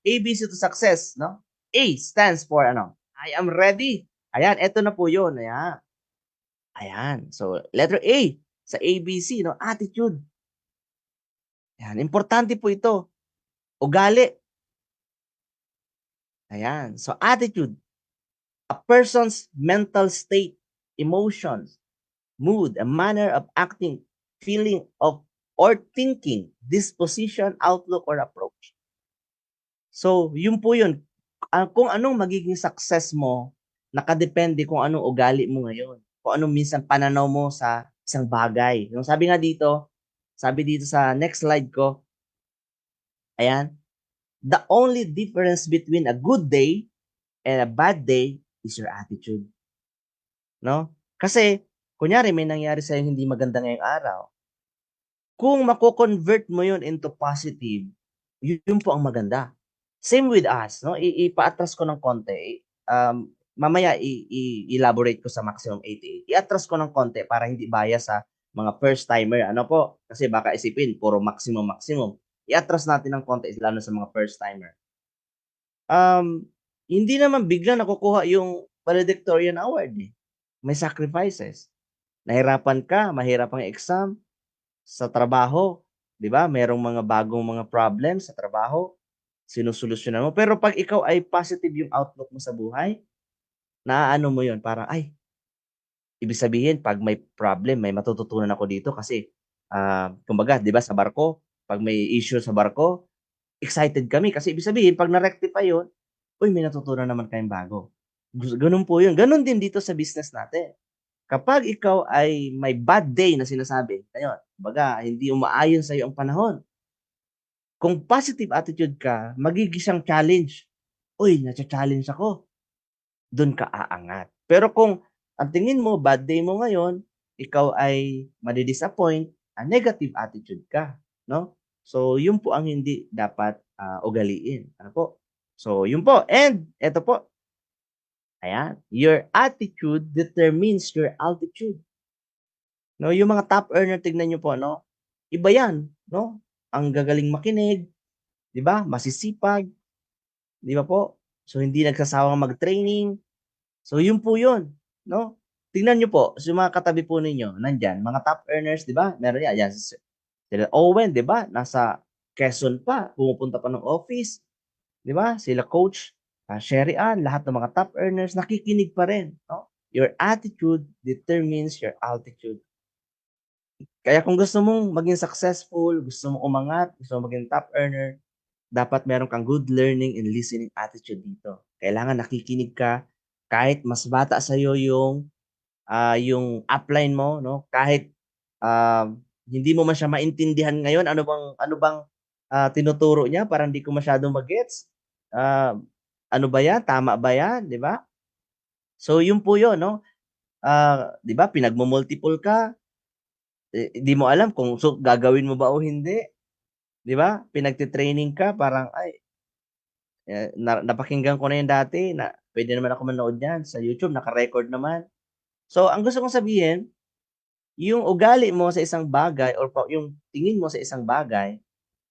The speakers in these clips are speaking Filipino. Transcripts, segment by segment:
ABC to success, no? A stands for ano? I am ready. Ayan, eto na po yun. Ayan. Ayan. So, letter A sa ABC, no? Attitude. Ayan, importante po ito. Ugali. Ayan. So, attitude. A person's mental state, emotions, mood, a manner of acting, feeling of, or thinking, disposition, outlook, or approach. So, yun po yun. Kung anong magiging success mo, nakadepende kung anong ugali mo ngayon. Kung anong minsan pananaw mo sa isang bagay. Yung sabi dito sa next slide ko, ayan, the only difference between a good day and a bad day is your attitude. No? Kasi, kunyari may nangyari sa'yo hindi maganda ngayong araw. Kung mako-convert mo yun into positive, yun po ang maganda. Same with us, no? Ipa-atras ko ng konti. Mamaya i-elaborate ko sa maximum 88. I-atras ko ng konti para hindi bias sa mga first timer. Ano po? Kasi baka isipin, puro maximum. I-atras natin ng konti, lalo sa mga first timer. Hindi naman bigla nakukuha yung valedictorian award eh. May sacrifices. Nahirapan ka, mahirap ang exam, sa trabaho, 'di ba? Merong mga bagong mga problems sa trabaho, sinusolusyunan mo. Pero pag ikaw ay positive yung outlook mo sa buhay, naaano mo 'yon, parang ay, ibig sabihin pag may problem, may matututunan ako dito kasi kumbaga, 'di ba sa barko, pag may issue sa barko, excited kami kasi ibig sabihin pag na-rectify 'yon, uy, may natutunan naman kayong bago. Ganun po 'yun. Ganun din dito sa business natin. Kapag ikaw ay may bad day na sinasabi, ayun, kumbaga hindi umaayon sa iyo ang panahon. Kung positive attitude ka, magiging siyang challenge. Uy, na-challenge ako. Doon ka aangat. Pero kung ang tingin mo, bad day mo ngayon, ikaw ay madi-disappoint, negative attitude ka, no? So, yun po ang hindi dapat ugaliin. Ano po? So, yun po. And, eto po. Ayan. Your attitude determines your altitude. No, yung mga top earner, tignan nyo po, no? Iba yan, no? Ang gagaling makinig, 'di ba? Masisipag, 'di ba po? So hindi nagsasawang mag-training. So yun po yun, no? Tingnan niyo po, so yung mga katabi po ninyo, nandiyan, mga top earners, 'di ba? Meron yan, ayan, sila Owen, 'di ba? Nasa Quezon pa, pumupunta pa ng office, 'di ba? Sila coach, Sherry Ann, lahat ng mga top earners nakikinig pa rin, no? Your attitude determines your altitude. Kaya kung gusto mong maging successful, gusto mong umangat, gusto mong maging top earner, dapat meron kang good learning and listening attitude dito. Kailangan nakikinig ka kahit mas bata sa iyo yung upline mo, no? Kahit hindi mo man siya maintindihan ngayon, ano bang tinuturo niya, parang hindi ko masyadong magets. Uh, ano ba 'yan? Tama ba 'yan, 'di ba? So yun po 'yon, no? 'Di ba pinagmo-multiple ka, di mo alam kung gagawin mo ba o hindi, 'di ba? Pinagte-training ka parang ay napakinggan ko na 'yan dati na pwede naman ako manood niyan sa YouTube, naka-record naman. So, ang gusto kong sabihin, yung ugali mo sa isang bagay or yung tingin mo sa isang bagay,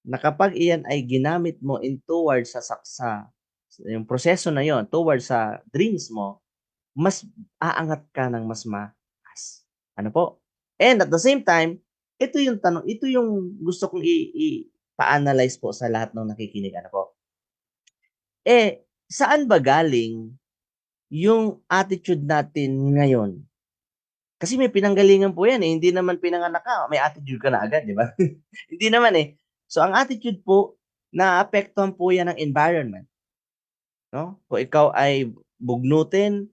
na kapag iyan ay ginamit mo in towards sa yung proseso na yon towards sa dreams mo, mas aangat ka ng mas mataas. Ano po? And at the same time, ito yung gusto kong pa-analyze po sa lahat ng nakikinig. Ano po? Saan ba galing yung attitude natin ngayon? Kasi may pinanggalingan po yan eh. Hindi naman pinanganak ka, may attitude ka na agad, di ba? Hindi naman eh. So, ang attitude po, naapektuhan po yan ng environment. No? Kung ikaw ay bugnutin,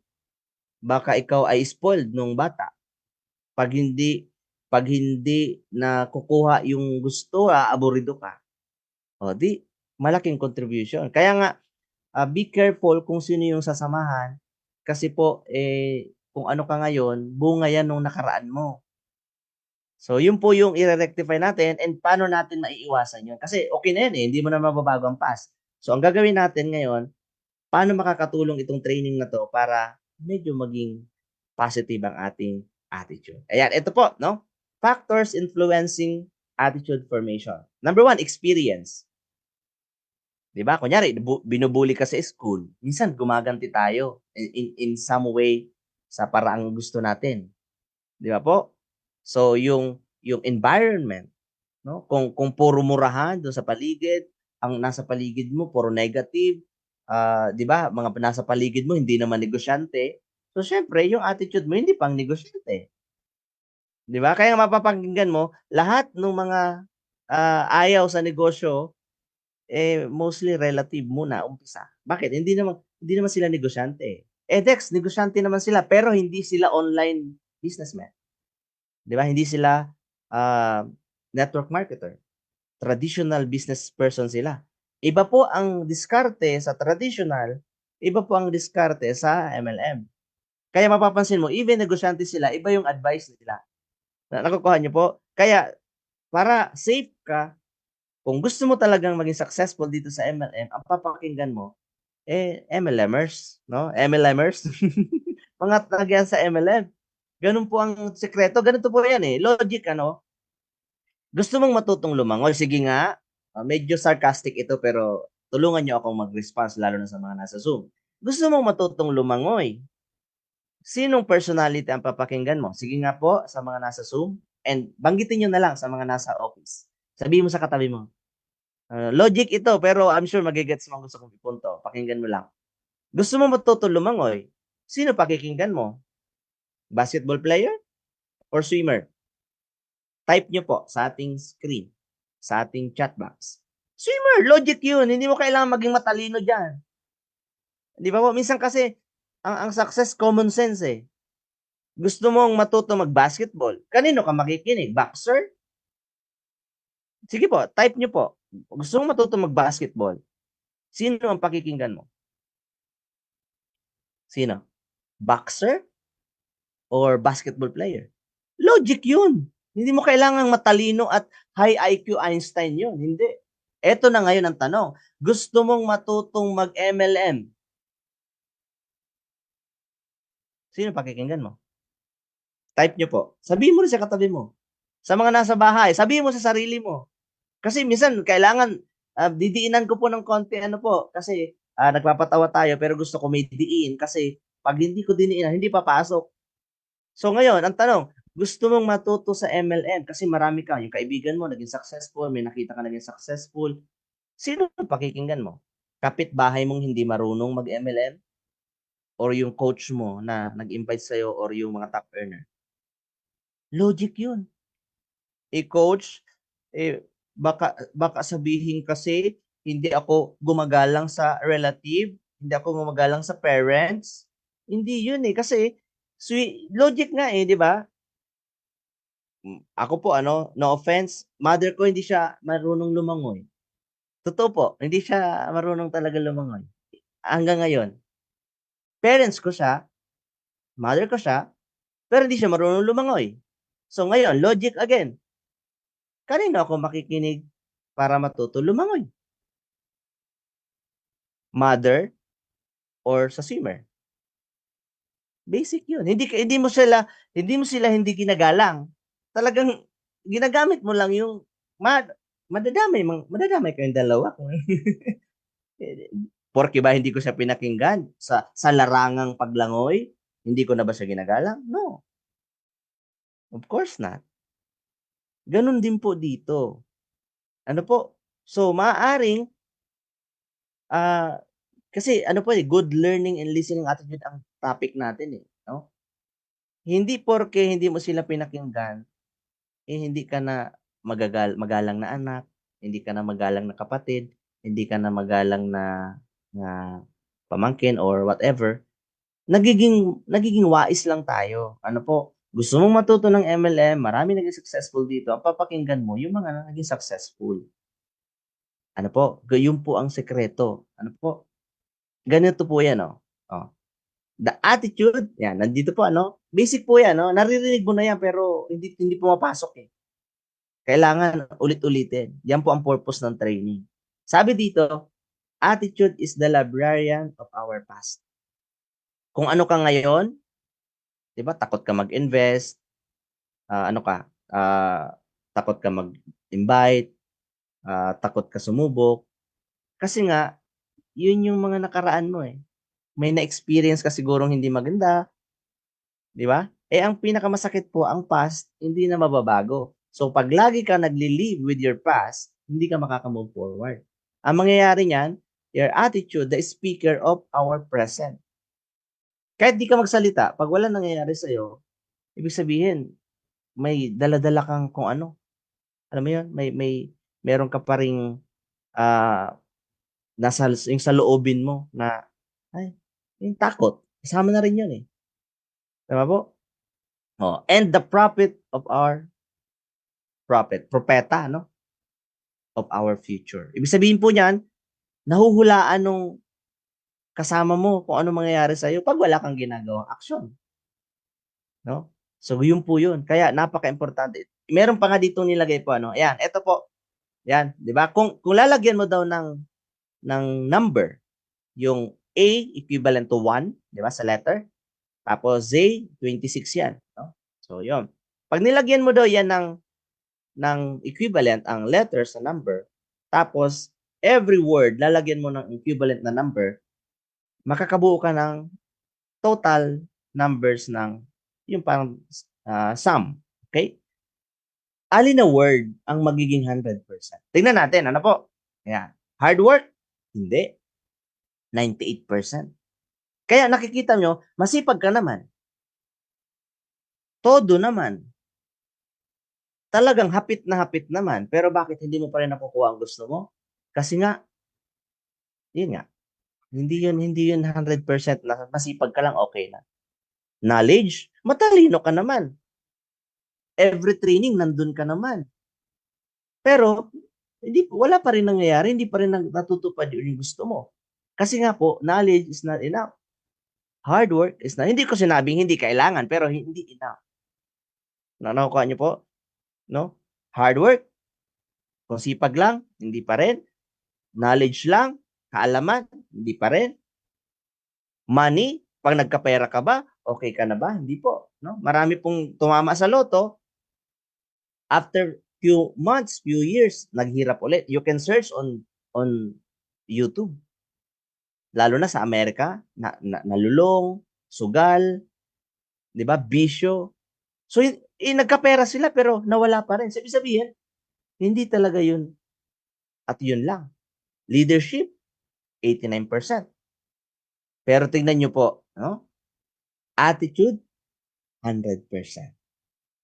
baka ikaw ay spoiled nung bata. Pag hindi na kukuha yung gusto, aburido ka. O di, malaking contribution. Kaya nga, be careful kung sino yung sasamahan kasi po kung ano ka ngayon, bunga yan nung nakaraan mo. So yun po yung i-rectify natin and paano natin maiiwasan yun. Kasi okay na yan eh, hindi mo na mababago ang past. So ang gagawin natin ngayon, paano makakatulong itong training na to para medyo maging positive ang ating attitude. Ayan, ito po, no? Factors influencing attitude formation. Number 1, experience. 'Di ba? Kunyari binubully ka sa school, minsan gumaganti tayo in some way sa paraang gusto natin, 'di ba po? So yung environment, no? Kung puro murahan doon sa paligid, ang nasa paligid mo puro negative, 'di ba? Mga nasa paligid mo hindi naman negosyante. So syempre yung attitude mo hindi pang negosyante, 'di ba? Kaya mapapakinggan mo lahat ng mga ayaw sa negosyo mostly relative muna umpisa. Bakit? Hindi naman sila negosyante. Dex, negosyante naman sila pero hindi sila online businessman. 'Di ba? Hindi sila ah, network marketer. Traditional business person sila. Iba po ang diskarte sa traditional, iba po ang diskarte sa MLM. Kaya mapapansin mo, even negosyante sila, iba yung advice nila. Nakukuha niyo po? Kaya para safe ka, kung gusto mo talagang maging successful dito sa MLM, ang papakinggan mo MLMers, no? MLMers. Mga tagayan sa MLM. Ganun po ang sekreto. Ganito po yan Logic, ano? Gusto mong matutong lumangoy? Sige nga. Medyo sarcastic ito pero tulungan niyo akong mag-response lalo na sa mga nasa Zoom. Gusto mong matutong lumangoy? Sinong personality ang papakinggan mo? Sige nga po sa mga nasa Zoom and banggitin niyo na lang sa mga nasa office. Sabihin mo sa katabi mo. Logic ito pero I'm sure magigets mo ang gusto kong ipunto. Pakinggan mo lang. Gusto mo matutong lumangoy? Sino pakikinggan mo? Basketball player or swimmer? Type nyo po sa ating screen, sa ating chat box. Swimmer, logic yun. Hindi mo kailangan maging matalino dyan. Di ba po? Minsan kasi, ang success, common sense Gusto mong matuto mag-basketball. Kanino ka makikinig? Boxer? Sige po, type nyo po. Gusto mong matuto mag-basketball. Sino ang pakikinggan mo? Sino? Boxer or basketball player? Logic yun. Hindi mo kailangang matalino at high IQ Einstein yun. Hindi. Eto na ngayon ang tanong. Gusto mong matutong mag-MLM? Sino pakikinggan mo? Type nyo po. Sabihin mo rin sa katabi mo. Sa mga nasa bahay, sabihin mo sa sarili mo. Kasi minsan, kailangan, didiinan ko po ng konti, ano po, kasi nagpapatawa tayo, pero gusto ko may diin, kasi pag hindi ko diniinan, hindi papasok. So ngayon, ang tanong, gusto mong matuto sa MLM kasi marami ka, yung kaibigan mo naging successful, may nakita ka naging successful. Sino ang pakikinggan mo? Kapitbahay mong hindi marunong mag-MLM or yung coach mo na nag-invite sa'yo or yung mga top earner? Logic yun. Coach, baka sabihin kasi hindi ako gumagalang sa relative, hindi ako gumagalang sa parents. Hindi yun kasi logic nga di ba? Ako po no offense, mother ko hindi siya marunong lumangoy. Totoo po, hindi siya marunong talaga lumangoy. Hanggang ngayon. Parents ko siya, mother ko siya, pero hindi siya marunong lumangoy. So ngayon, logic again. Kanino ako makikinig para matuto lumangoy? Mother or sa swimmer? Basic 'yun. Hindi mo sila hindi ginagalang. Talagang ginagamit mo lang yung madadamay kayong dalawa kung porke ba hindi ko siya pinakinggan sa larangang paglangoy, hindi ko na ba siya ginagalang? No. Of course not. Ganun din po dito. Ano po? So maaaring kasi ano po good learning and listening attitude ang topic natin no? Hindi porke hindi mo sila pinakinggan hindi ka na magalang na anak, hindi ka na magalang na kapatid, hindi ka na magalang na pamangkin or whatever, nagiging wais lang tayo. Ano po, gusto mong matuto ng MLM, marami naging successful dito, ang papakinggan mo yung mga naging successful. Ano po, yun po ang sekreto. Ano po, ganito po yan The attitude, yan, nandito po basic po yan naririnig mo na yan pero hindi pumapasok Kailangan ulit-ulitin. Yan po ang purpose ng training. Sabi dito, attitude is the librarian of our past. Kung ano ka ngayon, 'di ba? Takot ka mag-invest, takot ka mag-invite, takot ka sumubok. Kasi nga, yun yung mga nakaraan mo eh. May na-experience ka sigurong hindi maganda, di ba? Eh, ang pinakamasakit po, ang past, hindi na mababago. So, pag lagi ka nagli-live with your past, hindi ka makaka-move forward. Ang mangyayari niyan, your attitude, the speaker of our present. Kahit di ka magsalita, pag wala nangyayari sa'yo, ibig sabihin, may dala-dala kang kung ano. Alam mo yun? Meron ka pa ring ah, nasa yung sa loobin mo na, ay, yung takot. Kasama na rin yun eh. Tama po? Oh, and the prophet of our propeta, no? Of our future. Ibig sabihin po niyan, nahuhulaan nung kasama mo kung ano mangyayari sa iyo pag wala kang ginagawang aksyon, no? So, yun po yun. Kaya, napaka-importante. Meron pa nga dito nilagay po, ano? Ayan, ito po. Yan, di ba? Kung lalagyan mo daw ng number, yung A equivalent to 1, di ba, sa letter. Tapos Z, 26 yan. No? So, yun. Pag nilagyan mo daw yan ng equivalent, ang letter sa number, tapos every word, lalagyan mo ng equivalent na number, makakabuo ka ng total numbers ng yung parang sum. Okay? Alin na word ang magiging 100%? Tingnan natin, ano po? Ayan. Hard work? Hindi. 98%. Kaya nakikita nyo, masipag ka naman. Todo naman. Talagang hapit na hapit naman. Pero bakit hindi mo pa rin nakukuha ang gusto mo? Kasi nga, yun nga, hindi yun 100% na masipag ka lang, okay na. Knowledge, matalino ka naman. Every training, nandun ka naman. Pero, wala pa rin nangyayari, hindi pa rin natutupad yung gusto mo. Kasi nga po, knowledge is not enough. Hard work is not, hindi ko sinabing hindi kailangan, pero hindi enough. Nakukuha niyo po? No? Hard work, kung sipag lang, hindi pa rin. Knowledge lang, kaalaman, hindi pa rin. Money, pag nagkapera ka ba, okay ka na ba? Hindi po. No? Marami pong tumama sa loto, after few months, few years, naghirap ulit. You can search on YouTube. Lalo na sa Amerika, nalulong, sugal, 'di ba? Bisyo. So nagkapera sila pero nawala pa rin. So, ibig sabihin, hindi talaga 'yun at 'yun lang. Leadership, 89%. Pero tingnan niyo po, no? Attitude, 100%.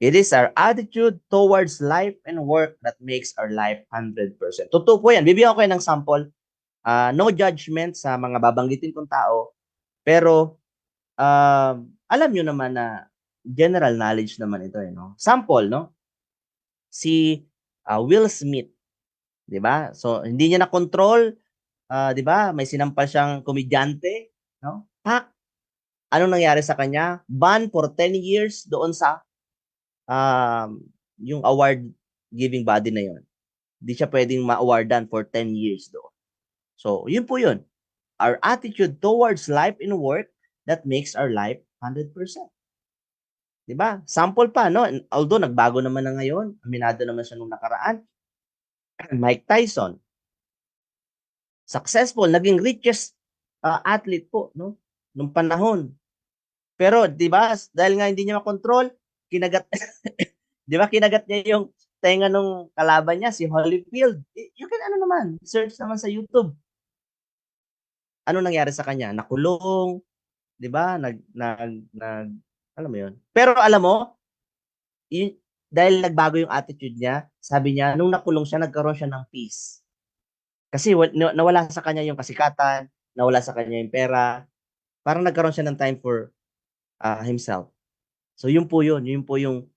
It is our attitude towards life and work that makes our life 100%. Totoo po yan. Bibigyan ko kayo ng sample. No judgment sa mga babanggitin kong tao. Pero, alam nyo naman na general knowledge naman ito. No? Sample, no? Si Will Smith. Di ba? So, hindi niya na-control. Di ba? May sinampal siyang komedyante. No? Pak! Anong nangyari sa kanya? Ban for 10 years doon sa yung award giving body na yon. Hindi siya pwedeng ma-awardan for 10 years doon. So, yun po yun. Our attitude towards life and work that makes our life 100%. Diba? Sample pa, no? Although, nagbago naman na ngayon. Aminado naman siya nung nakaraan. Mike Tyson. Successful. Naging richest athlete po, no? Nung panahon. Pero, di ba, dahil nga hindi niya makontrol, kinagat, di ba, kinagat niya yung tenga nung kalaban niya, si Holyfield. You can, ano naman, search naman sa YouTube. Ano nangyari sa kanya? Nakulong, di ba? Alam mo yun. Pero alam mo, dahil nagbago yung attitude niya, sabi niya, nung nakulong siya, nagkaroon siya ng peace. Kasi nawala sa kanya yung kasikatan, nawala sa kanya yung pera, parang nagkaroon siya ng time for himself. So yun po yun po yung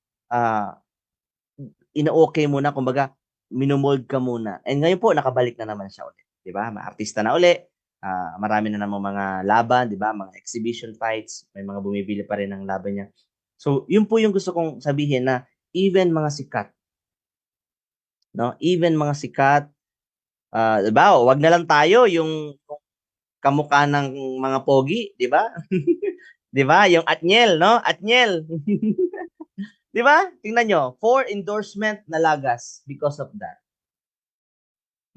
ina-okay muna, kumbaga minomold ka muna. And ngayon po nakabalik na naman siya ulit, 'di ba? Maartista na uli. Marami na namang mga laban, 'di ba? Mga exhibition fights, may mga bumibili pa rin ng laban niya. So yun po yung gusto kong sabihin na even mga sikat, no? Even mga sikat, 'di ba? Wag na lang tayo yung kamukha ng mga pogi, 'di ba? 'Di ba? Yung Atniel, no? Atniel. 'Di ba? Tingnan nyo, 4 endorsement na lagas because of that.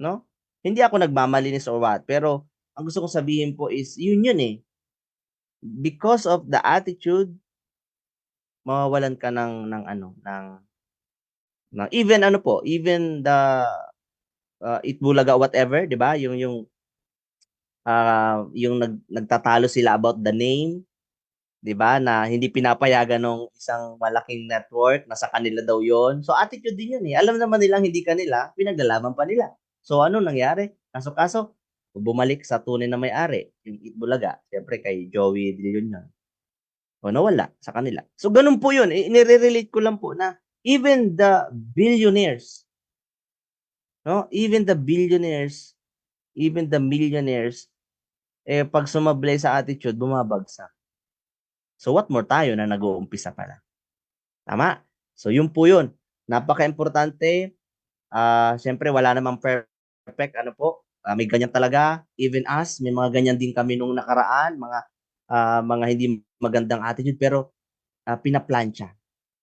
No? Hindi ako nagmamalinis or what, pero ang gusto kong sabihin po is yun eh. Because of the attitude, mawawalan ka ng ano, ng even ano po, even the Itbulaga whatever, 'di ba? Yung nagtatalo sila about the name, 'di ba? Na hindi pinapayagan ng isang malaking network na sa kanila daw 'yon. So attitude din 'yun eh. Alam naman nilang hindi kanila, pinaglalaban pa nila. So ano nangyari? Kaso-kaso, bumalik sa tunay na may-ari, yung Itbulaga, siyempre kay Joey De Leon. O nawala sa kanila. So ganun po 'yun. Inire-relate ko lang po na even the billionaires, no? Even the millionaires, eh pag sumablay sa attitude, bumabagsak. So what more tayo na nag-uumpisa pa lang. Tama? So yun po yun. Napaka-importante. Siyempre wala namang perfect. Ano po? May ganyan talaga. Even us, may mga ganyan din kami nung nakaraan. Mga hindi magandang attitude. Pero pinaplansya.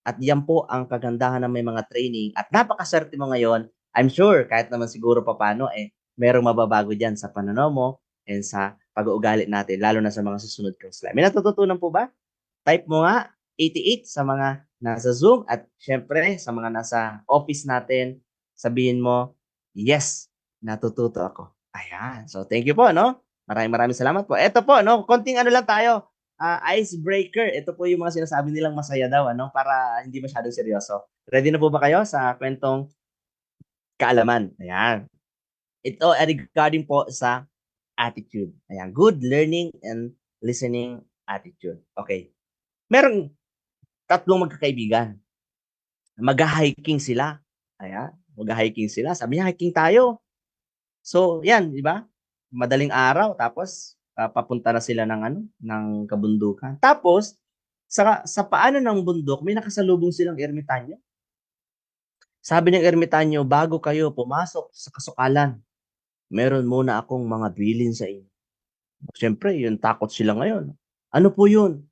At yan po ang kagandahan ng may mga training. At napakaswerte mo ngayon. I'm sure, kahit naman siguro paano, merong mababago dyan sa pananaw mo and sa pag-uugali natin, lalo na sa mga susunod kong slide. May natututunan po ba? Type mo nga 88 sa mga nasa Zoom at syempre sa mga nasa office natin, sabihin mo, yes, natututo ako. Ayan. So thank you po, no? Maraming salamat po. Ito po, no? Konting ano lang tayo. Icebreaker. Ito po yung mga sinasabi nilang masaya daw, ano? Para hindi masyadong seryoso. Ready na po ba kayo sa kwentong kaalaman? Ayan. Ito regarding po sa attitude. Ayan. Good learning and listening attitude. Okay. Merong tatlong magkakaibigan. Mag-hiking sila. Ayan, mag-hiking sila. Sabi niya, hiking tayo. So, yan, di ba? Madaling araw, tapos papunta na sila ng kabundukan. Tapos, sa paanan ng bundok, may nakasalubong silang ermitanyo. Sabi ng ermitanyo, bago kayo pumasok sa kasukalan, meron muna akong mga bilin sa inyo. Siyempre, yung takot sila ngayon. Ano po yun?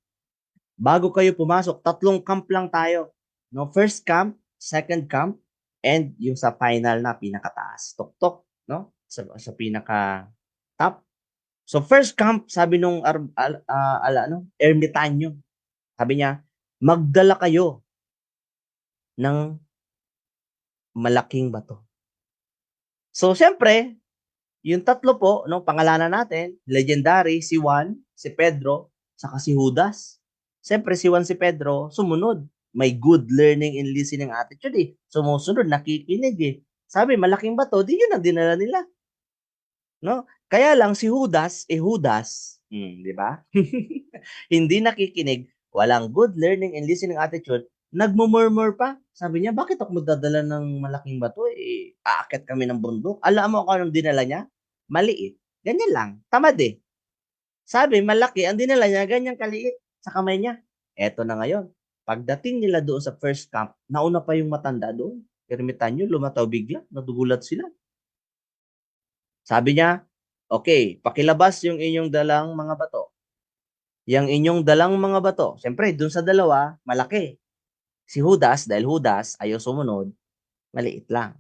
Bago kayo pumasok, 3 camp lang tayo. No, first camp, second camp, and yung sa final na pinakataas, tuktok, no? Sa pinaka top. So first camp, sabi nung ermitanyo, sabi niya, magdala kayo ng malaking bato. So syempre, yung tatlo po, no, pangalanan natin, legendary, si Juan, si Pedro, saka si Judas. Siyempre, si Juan, si Pedro, sumunod. May good learning and listening attitude eh. Sumusunod, nakikinig eh. Sabi, malaking bato, di yun ang dinala nila. No? Kaya lang si Judas, Judas, di ba? Hindi nakikinig, walang good learning and listening attitude, nagmumurmur pa. Sabi niya, bakit ako magdadala ng malaking bato? Aakyat kami ng bundok. Alam mo kung anong dinala niya? Maliit. Ganyan lang. Tamad eh. Sabi, malaki. Ang dinala niya, ganyan kaliit sa kamay niya. Eto na ngayon. Pagdating nila doon sa first camp, nauna pa yung matanda doon. Ermitanyo, lumataw bigla. Nadugulat sila. Sabi niya, okay, pakilabas yung inyong dalang mga bato. Yang inyong dalang mga bato. Siyempre, doon sa dalawa, malaki. Si Judas, dahil Judas ayaw sumunod, maliit lang.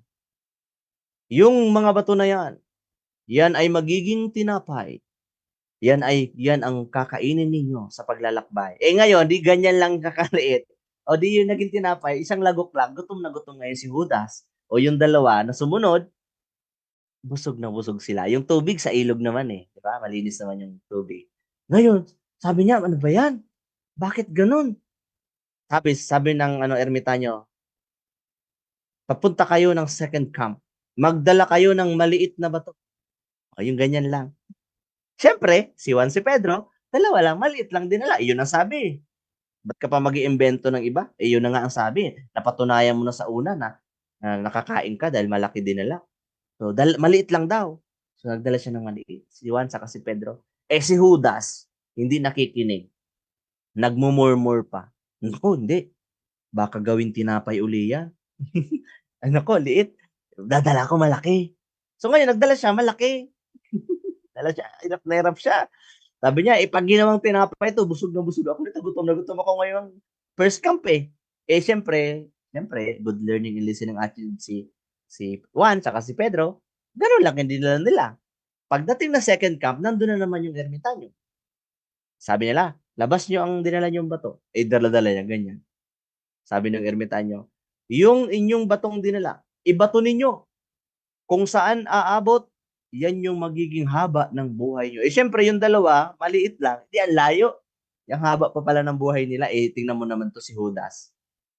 Yung mga bato na yan ay magiging tinapay. Yan ang kakainin ninyo sa paglalakbay. Ngayon, di ganyan lang kakaliit. O di yung naging tinapay, isang lagok lang, gutom na gutom ngayon si Judas. O yung dalawa na sumunod, busog na busog sila. Yung tubig sa ilog naman eh. Di ba? Malinis naman yung tubig. Ngayon, sabi niya, ano ba yan? Bakit ganun? Sabi ng ermitanyo, papunta kayo ng second camp. Magdala kayo ng maliit na bato. O yung ganyan lang. Siyempre, si Juan, si Pedro, dalawa lang, maliit lang dinala. Iyon ang sabi. Ba't ka pa mag-iimbento ng iba? Yun na nga ang sabi. Napatunayan mo na sa una na nakakain ka dahil malaki dinala. So, maliit lang daw. So, nagdala siya ng maliit. Si Juan saka si Pedro. Si Judas, hindi nakikinig. Nagmumurmur pa. Naku, hindi. Baka gawin tinapay uli yan. Nako, liit. Dadala ko malaki. So, ngayon, nagdala siya malaki. Dala siya, hirap na hirap siya. Sabi niya, pag ginawang tinapay ito, busog na busog ako nito. Gutom na gutom ako ngayong first camp eh. Siyempre, good learning and listening attitude si Juan, saka si Pedro. Gano'n lang ang dinala nila. Pagdating ng second camp, nandun na naman yung ermitanyo. Sabi nila, "Labas niyo ang dinala niyong bato." Eh, dala-dala niya ganyan. Sabi ng ermitanyo, "Yung inyong batong dinala, ibato ninyo. Kung saan aabot, yan yung magiging haba ng buhay niyo." Eh, siyempre yung dalawa, maliit lang, di ang layo. Yang haba pa pala ng buhay nila, eh, tingnan mo naman 'to si Judas.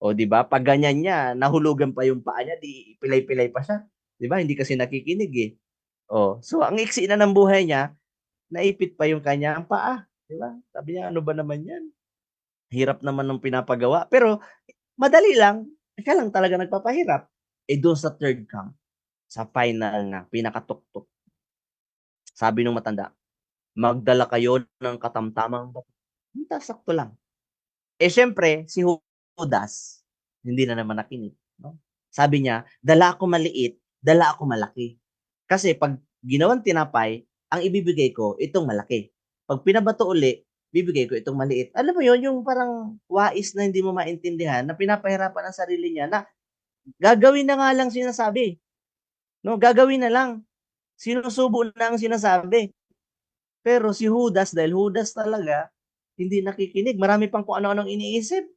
O 'di ba, 'pag ganyan niya, nahulugan pa yung paa niya, di pilay-pilay pa siya. 'Di ba, hindi kasi nakikinig, eh. Oh, so ang iksi na ng buhay niya, naipit pa yung kanyang paa, 'di ba? Sabi niya, "Ano ba naman 'yan? Hirap naman ng pinapagawa." Pero madali lang, siya lang talaga nagpapahirap. Eh, doon sa third camp, sa final na, pinakatuktok, sabi nung matanda, "Magdala kayo ng katamtamang bato." Sakto lang. Eh, siyempre si Judas, hindi na naman nakinig, 'no? Sabi niya, "Dala ako maliit, dala ako malaki. Kasi 'pag ginawang tinapay, ang ibibigay ko itong malaki. 'Pag pinabato uli, bibigay ko itong maliit." Alam mo 'yun, yung parang wais na hindi mo maintindihan na pinapahirapan ang sarili niya na gagawin na nga lang sinasabi, 'no? Gagawin na lang, sinusubo na ang sinasabi. Pero si Judas, dahil Judas talaga, hindi nakikinig, marami pang kung ano-anong iniisip.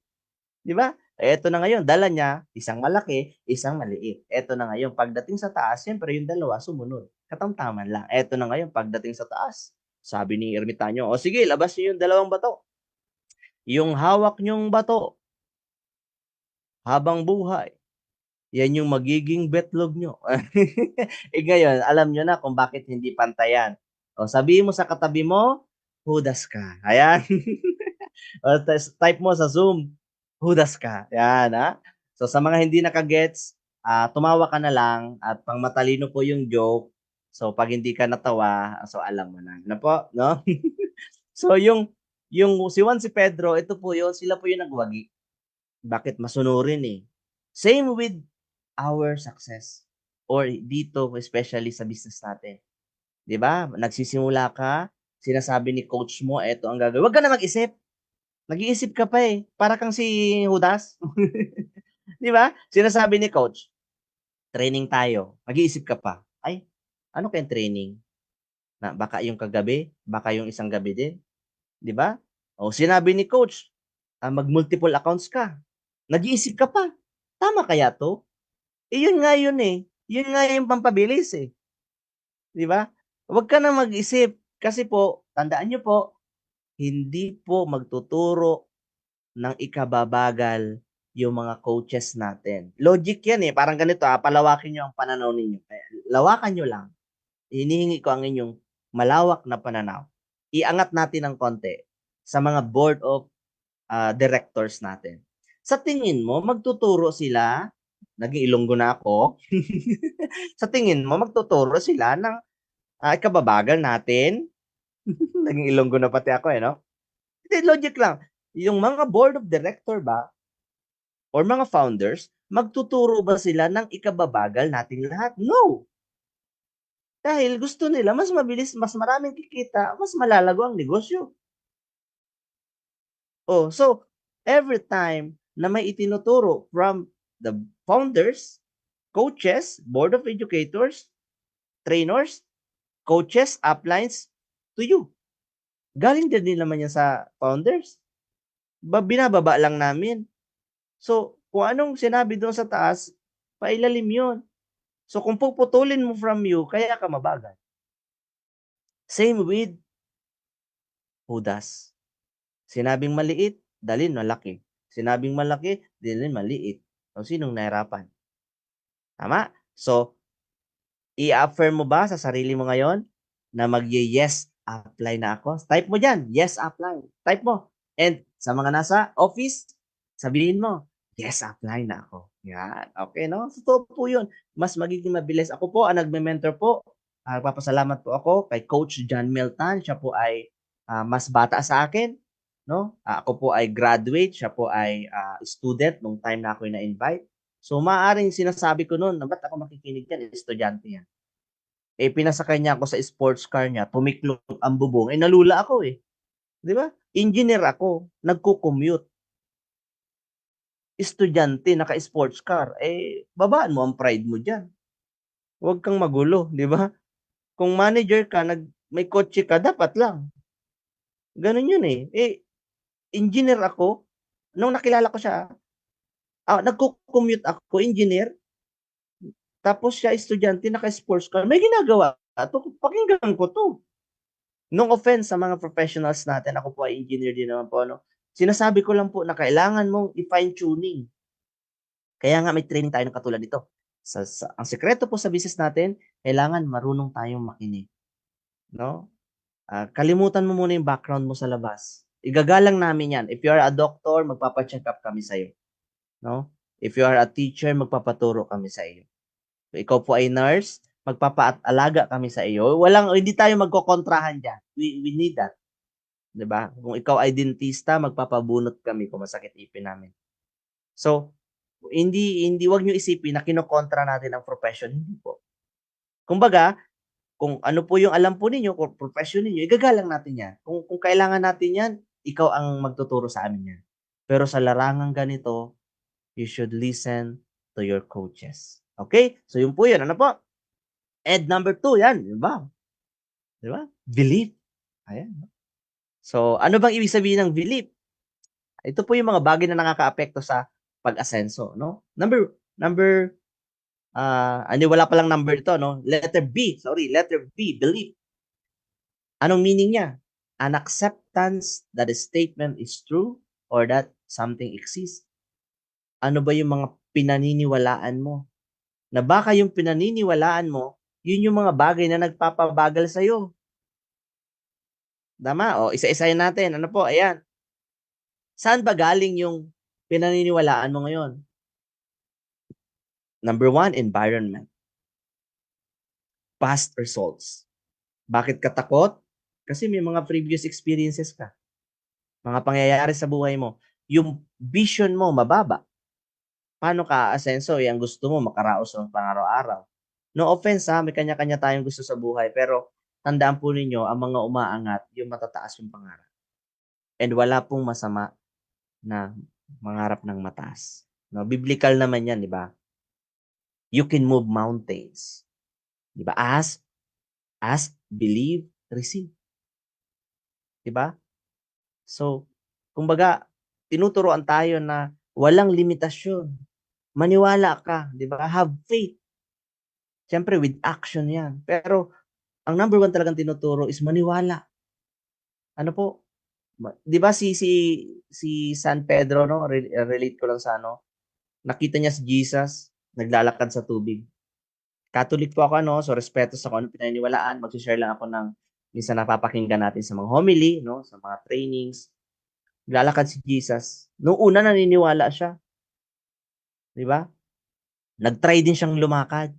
'Di ba? Eto na ngayon, dala niya isang malaki, isang maliit. Eto na ngayon, pagdating sa taas siyempre yung dalawa sumunod, katamtaman lang. Eto na ngayon pagdating sa taas, sabi ni ermitanyo, "O sige, labas niyo yung dalawang bato. Yung hawak niyong bato habang buhay, yan yung magiging betlog niyo." Eh, ngayon alam niyo na kung bakit hindi pantayan. O sabihin mo sa katabi mo, "Judas ka." Ayan. O type mo sa Zoom, "Judas ka." Yan, So sa mga hindi naka-gets, tumawa ka na lang at pang-matalino po yung joke. So 'pag hindi ka natawa, so alam mo na, ano po, 'no? So yung si Juan, si Pedro, ito po yun, sila po yung nagwagi. Bakit? Masunurin, eh. Same with our success or dito especially sa business natin, 'di ba? Nagsisimula ka, sinasabi ni coach mo, "Eto ang gagawin." Wag ka na mag-isip. Nag-iisip ka pa, eh, para kang si Judas. 'Di ba? Sinasabi ni coach, "Training tayo." Mag-iisip ka pa, "Ay, ano kayang training? Na baka yung kagabi, baka yung isang gabi din." 'Di ba? O sinabi ni coach, mag-multiple accounts ka. Nag-iisip ka pa, "Tama kaya 'to?" Eh, yun nga yun, eh. Yun nga yung pampabilis, eh, 'di ba? Wag ka na mag-isip kasi po, tandaan niyo po, hindi po magtuturo ng ikababagal yung mga coaches natin. Logic yan, eh, parang ganito, palawakin niyo ang pananaw ninyo. Lawakan niyo lang. Hinihingi ko ang inyong malawak na pananaw. Iangat natin ng konti sa mga board of directors natin. Sa tingin mo magtuturo sila, naging Ilonggo na ako, sa tingin mo magtuturo sila ng, ikababagal natin? Naging Ilonggo na pati ako, eh, 'no? Hindi, logic lang. Yung mga board of director ba or mga founders, magtuturo ba sila ng ikababagal nating lahat? No! Dahil gusto nila mas mabilis, mas maraming kikita, mas malalago ang negosyo. Oh, so every time na may itinuturo from the founders, coaches, board of educators, trainers, coaches, uplines to you. Galing din naman yan sa founders. Binababa lang namin. So, kung anong sinabi doon sa taas, pailalim yun. So, kung puputulin mo from you, kaya ka mabagal. Same with Judas. Sinabing maliit, dalhin malaki. Sinabing malaki, dalhin maliit. O sinong nahirapan? Tama? So, i-affirm mo ba sa sarili mo ngayon na mag-yes apply na ako? Type mo dyan, yes apply. Type mo. And sa mga nasa office, sabihin mo, yes apply na ako. Yan. Okay, no? Totoo po yun. Mas magiging mabilis. Ako po, ang nagme-mentor po, nagpapasalamat po ako kay Coach John Milton. Siya po ay mas bata sa akin. No? Ako po ay graduate. Siya po ay student nung time na ako na-invite. So, maaaring sinasabi ko noon, ba't ako makikinig yan? Estudyante yan. Eh, pinasakay niya ako sa sports car niya, tumiklop ang bubong, eh, nalula ako, eh. 'Di ba? Engineer ako, nagko-commute. Estudyante, naka-sports car, eh, babaan mo ang pride mo diyan. Huwag kang magulo, 'di ba? Kung manager ka, may kotse ka, dapat lang. Gano'n 'yun, eh. Engineer ako, nung nakilala ko siya, nagco-commute ako, engineer, tapos siya estudyante, naka-sports car, may ginagawa 'to, pakinggan ko 'to. No offense sa mga professionals natin, ako po ay engineer din naman po, ano. Sinasabi ko lang po na kailangan mong i-fine tuning. Kaya nga may training tayo na katulad nito. Ang sikreto po sa business natin, kailangan marunong tayong makinig, 'no? Kalimutan mo muna yung background mo sa labas. Igagalang namin 'yan. If you are a doctor, magpapa-check up kami sa'yo, 'no? If you are a teacher, magpapaturo kami sa iyo. Kung ikaw po ay nurse, magpapaalaga kami sa iyo. Hindi tayo magkokontrahan diyan. We need that, 'di ba? Kung ikaw ay dentista, magpapabunot kami kung masakit ipin namin. So, hindi 'wag niyo isipin na kinokontra natin ang profession, hindi po. Kumbaga, kung ano po yung alam po ninyo, kung profession ninyo, igagalang natin 'yan. Kung kailangan natin 'yan, ikaw ang magtuturo sa amin niyan. Pero sa larangang ganito, you should listen to your coaches. Okay? So yun po yun. Ano po? And number 2, 'yan, 'di ba? 'Di ba? Belief. Ayan. So, ano bang ibig sabihin ng belief? Ito po yung mga bagay na nakakaapekto sa pag-asenso, no? Number wala pa lang number ito, no? Letter B, belief. Anong meaning niya? An acceptance that a statement is true or that something exists. Ano ba yung mga pinaniniwalaan mo? Na baka yung pinaniniwalaan mo, yun yung mga bagay na nagpapabagal sa'yo. Tama? O, isa-isahin natin. Ano po? Ayan. Saan ba galing yung pinaniniwalaan mo ngayon? Number 1, environment. Past results. Bakit ka takot? Kasi may mga previous experiences ka. Mga pangyayari sa buhay mo. Yung vision mo mababa. Paano ka aasenso? Ang gusto mo makaraos ng pang-araw-araw. No offense ha, may kanya-kanya tayong gusto sa buhay. Pero tandaan po ninyo, ang mga umaangat, yung matataas yung pangarap. And wala pong masama na mangarap ng mataas. No, biblical naman 'yan, 'di ba? You can move mountains. 'Di ba? Ask, believe, receive. 'Di ba? So, kumbaga tinuturuan tayo na walang limitasyon. Maniwala ka, 'di ba? Have faith. Siyempre with action 'yan. Pero ang number 1 talagang tinuturo is maniwala. Ano po? 'Di ba si San Pedro, no? Relate ko lang sa ano, nakita niya si Jesus naglalakad sa tubig. Catholic po ako, ano, so respeto sa kung anong pinaniniwalaan. Magse-share lang ako ng minsan napapakinggan natin sa mga homily, no, sa mga trainings. Naglalakad si Jesus. Noong una naniniwala siya, 'di ba? Nag-try din siyang lumakad.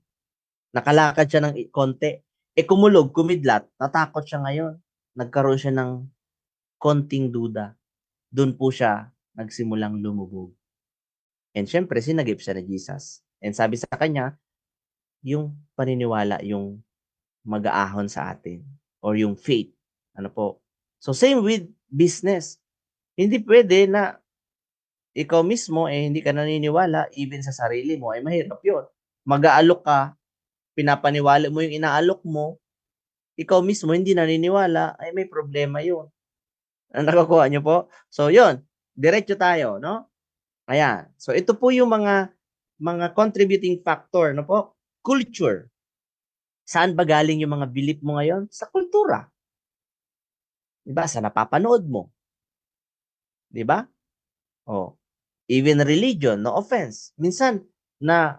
Nakalakad siya ng konti. Kumidlat, natakot siya ngayon. Nagkaroon siya ng konting duda. Do'n po siya nagsimulang lumubog. And siyempre sinagip siya ni Jesus. And sabi sa kanya, yung paniniwala yung mag-aahon sa atin or yung faith. Ano po? So same with business. Hindi pwede na ikaw mismo hindi ka naniniwala even sa sarili mo, mahirap 'yun. Mag-aalok ka, pinapaniwala mo yung inaalok mo, ikaw mismo hindi naniniwala, may problema 'yun. Nakukuha niyo po? So 'yun, diretso tayo, no? Ayan. So ito po yung mga contributing factor, no po? Culture. Saan ba galing yung mga belief mo ngayon? Sa kultura. 'Di ba? Sa napapanood mo. 'Di ba? Oh. Even religion, no offense. Minsan na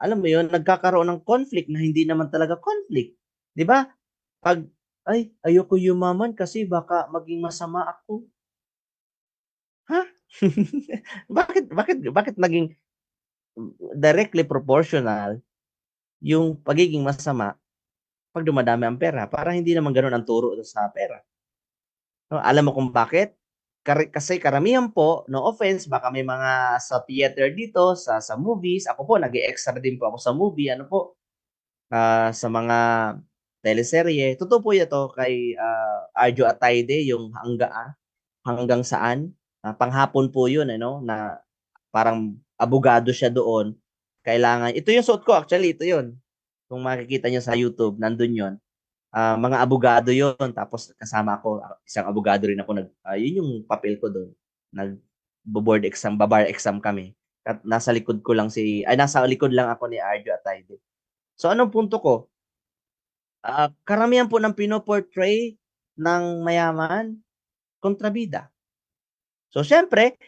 alam mo 'yun, nagkakaroon ng conflict na hindi naman talaga conflict. 'Di ba? Pag ayoko yumaman kasi baka maging masama ako. Ha? Bakit naging directly proportional yung pagiging masama 'pag dumadami ang pera? Parang hindi naman gano'n ang turo sa pera. No, alam mo kung bakit? Kasi karamihan po, no offense, baka may mga sa theater dito, sa movies. Ako po, nag-e-extra din po ako sa movie. Ano po, sa mga teleserye. Totoo po ito kay Arjo Atayde, yung hanggang saan. Panghapon po yun, ano, na parang abogado siya doon. Kailangan, ito yung suot ko actually, ito yun. Kung makikita niyo sa YouTube, nandun 'yon. Mga abogado 'yon, tapos kasama ako, isang abogado rin ako, 'yun yung papel ko do'n. Nagbo-board exam, ba-bar exam kami. At nasa likod lang ako ni Arjo Atayde. So anong punto ko? Karamihan po ng pino-portray ng mayaman, kontrabida. So siyempre,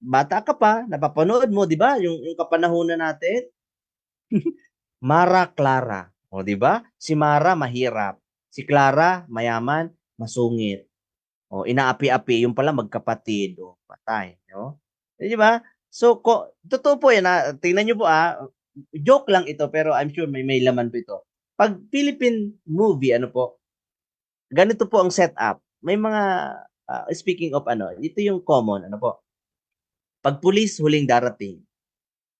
bata ka pa, napapanood mo, 'di ba, yung kapanahunan natin, Mara Clara, o 'di ba? Si Mara mahirap, si Clara mayaman, masungit. O inaapi-api, yung pala magkapatid, o patay, no? Eh, 'di ba? So totoo po 'yan, tingnan niyo po, joke lang ito pero I'm sure may laman po ito. 'Pag Philippine movie ano po, ganito po ang setup. May mga, speaking of ano, ito yung common ano po, 'pag pulis huling darating,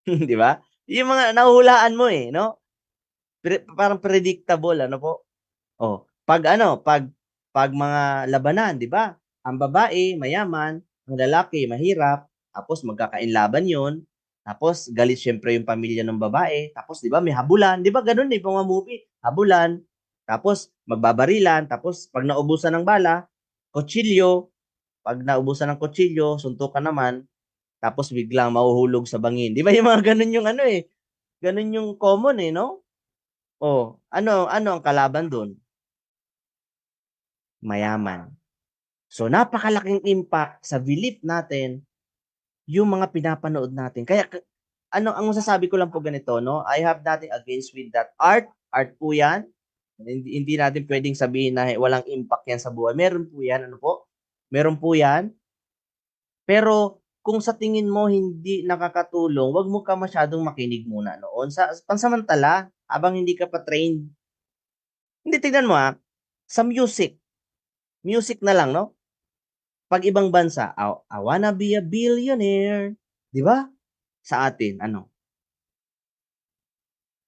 'di ba? Yung mga nahuhulaan mo, eh, 'no? Parang predictable ano po. Oh, 'pag mga labanan, 'di ba? Ang babae mayaman, ang lalaki mahirap, tapos magkakainlaban 'yon. Tapos galit siyempre yung pamilya ng babae, tapos 'di ba may habulan, 'di ba gano'n, eh, mga movie, habulan, tapos magbabarilan, tapos 'pag naubusan ng bala, kutsilyo, 'pag naubusan ng kutsilyo, suntukan naman, tapos biglang mahuhulog sa bangin. 'Di ba yung mga gano'n yung ano, eh, gano'n yung common, eh, 'no? Oh, ano ano ang kalaban do'n? Mayaman. So, napakalaking impact sa belief natin yung mga pinapanood natin. Kaya ano, ang masasabi ko lang po ganito, no? I have nothing against with that. Art po 'yan. Hindi natin pwedeng sabihin na walang impact 'yan sa buhay. Meron po 'yan, ano po? Meron po 'yan. Pero kung sa tingin mo hindi nakakatulong, 'wag mo ka masyadong makinig muna noon. Pansamantala, habang hindi ka pa trained. Hindi, tignan mo, sa music na lang, 'no? 'Pag ibang bansa, I wanna be a billionaire, 'di ba? Sa atin ano,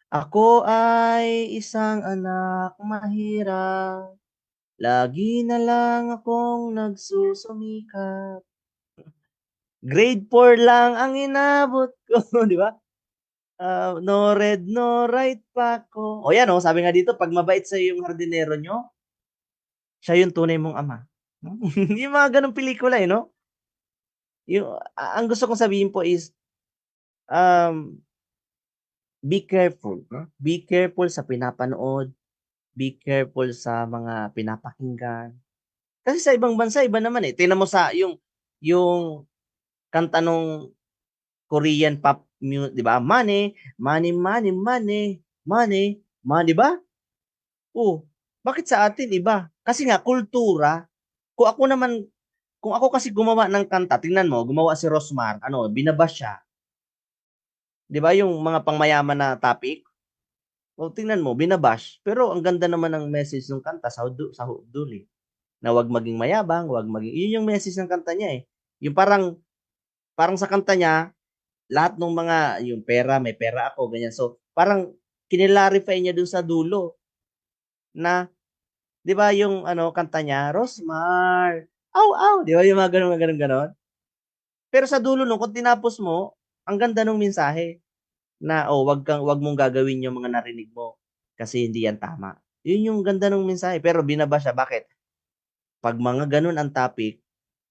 ako ay isang anak mahirap, lagi na lang akong nagsusumikap, grade 4 lang ang inabot ko, 'di ba? No read, no write pa ako. O yan, sabi nga dito 'pag mabait sa'yo yung hardinero niyo, siya yung tunay mong ama. Yung mga gano'ng pelikula, eh, 'no? Ang gusto kong sabihin po is, um be careful, 'no? Be careful sa pinapanood, be careful sa mga pinapakinggan. Kasi sa ibang bansa iba naman, eh. Tingnan mo yung kanta nung Korean pop 'di ba? Money, money, money, money, money, 'di ba? Oh, bakit sa atin iba? Kasi nga kultura. Kung ako naman kung ako kasi gumawa ng kanta, tingnan mo, gumawa si Rosmar, ano, bina-bash siya, 'di ba, yung mga pangmayaman na topic? O tingnan mo, bina-bash, pero ang ganda naman ng message nung kanta sa hudul, eh, na 'wag maging mayabang, 'wag maging, yun yung message ng kanta niya, eh. Yung parang parang sa kanta niya, lahat nung mga yung pera, may pera ako, ganyan. So, parang kine-clarify niya dun sa dulo na, 'di ba yung ano, kanta niya, "Rosmar, aw, aw." 'Di ba yung mga gano'n, gano'n, gano'n? Pero sa dulo nun kung tinapos mo, ang ganda nung mensahe na, "Oh, 'wag mong gagawin yung mga narinig mo kasi hindi yan tama." Yun yung ganda nung mensahe, pero bina-bash siya, bakit? 'Pag mga gano'n ang topic,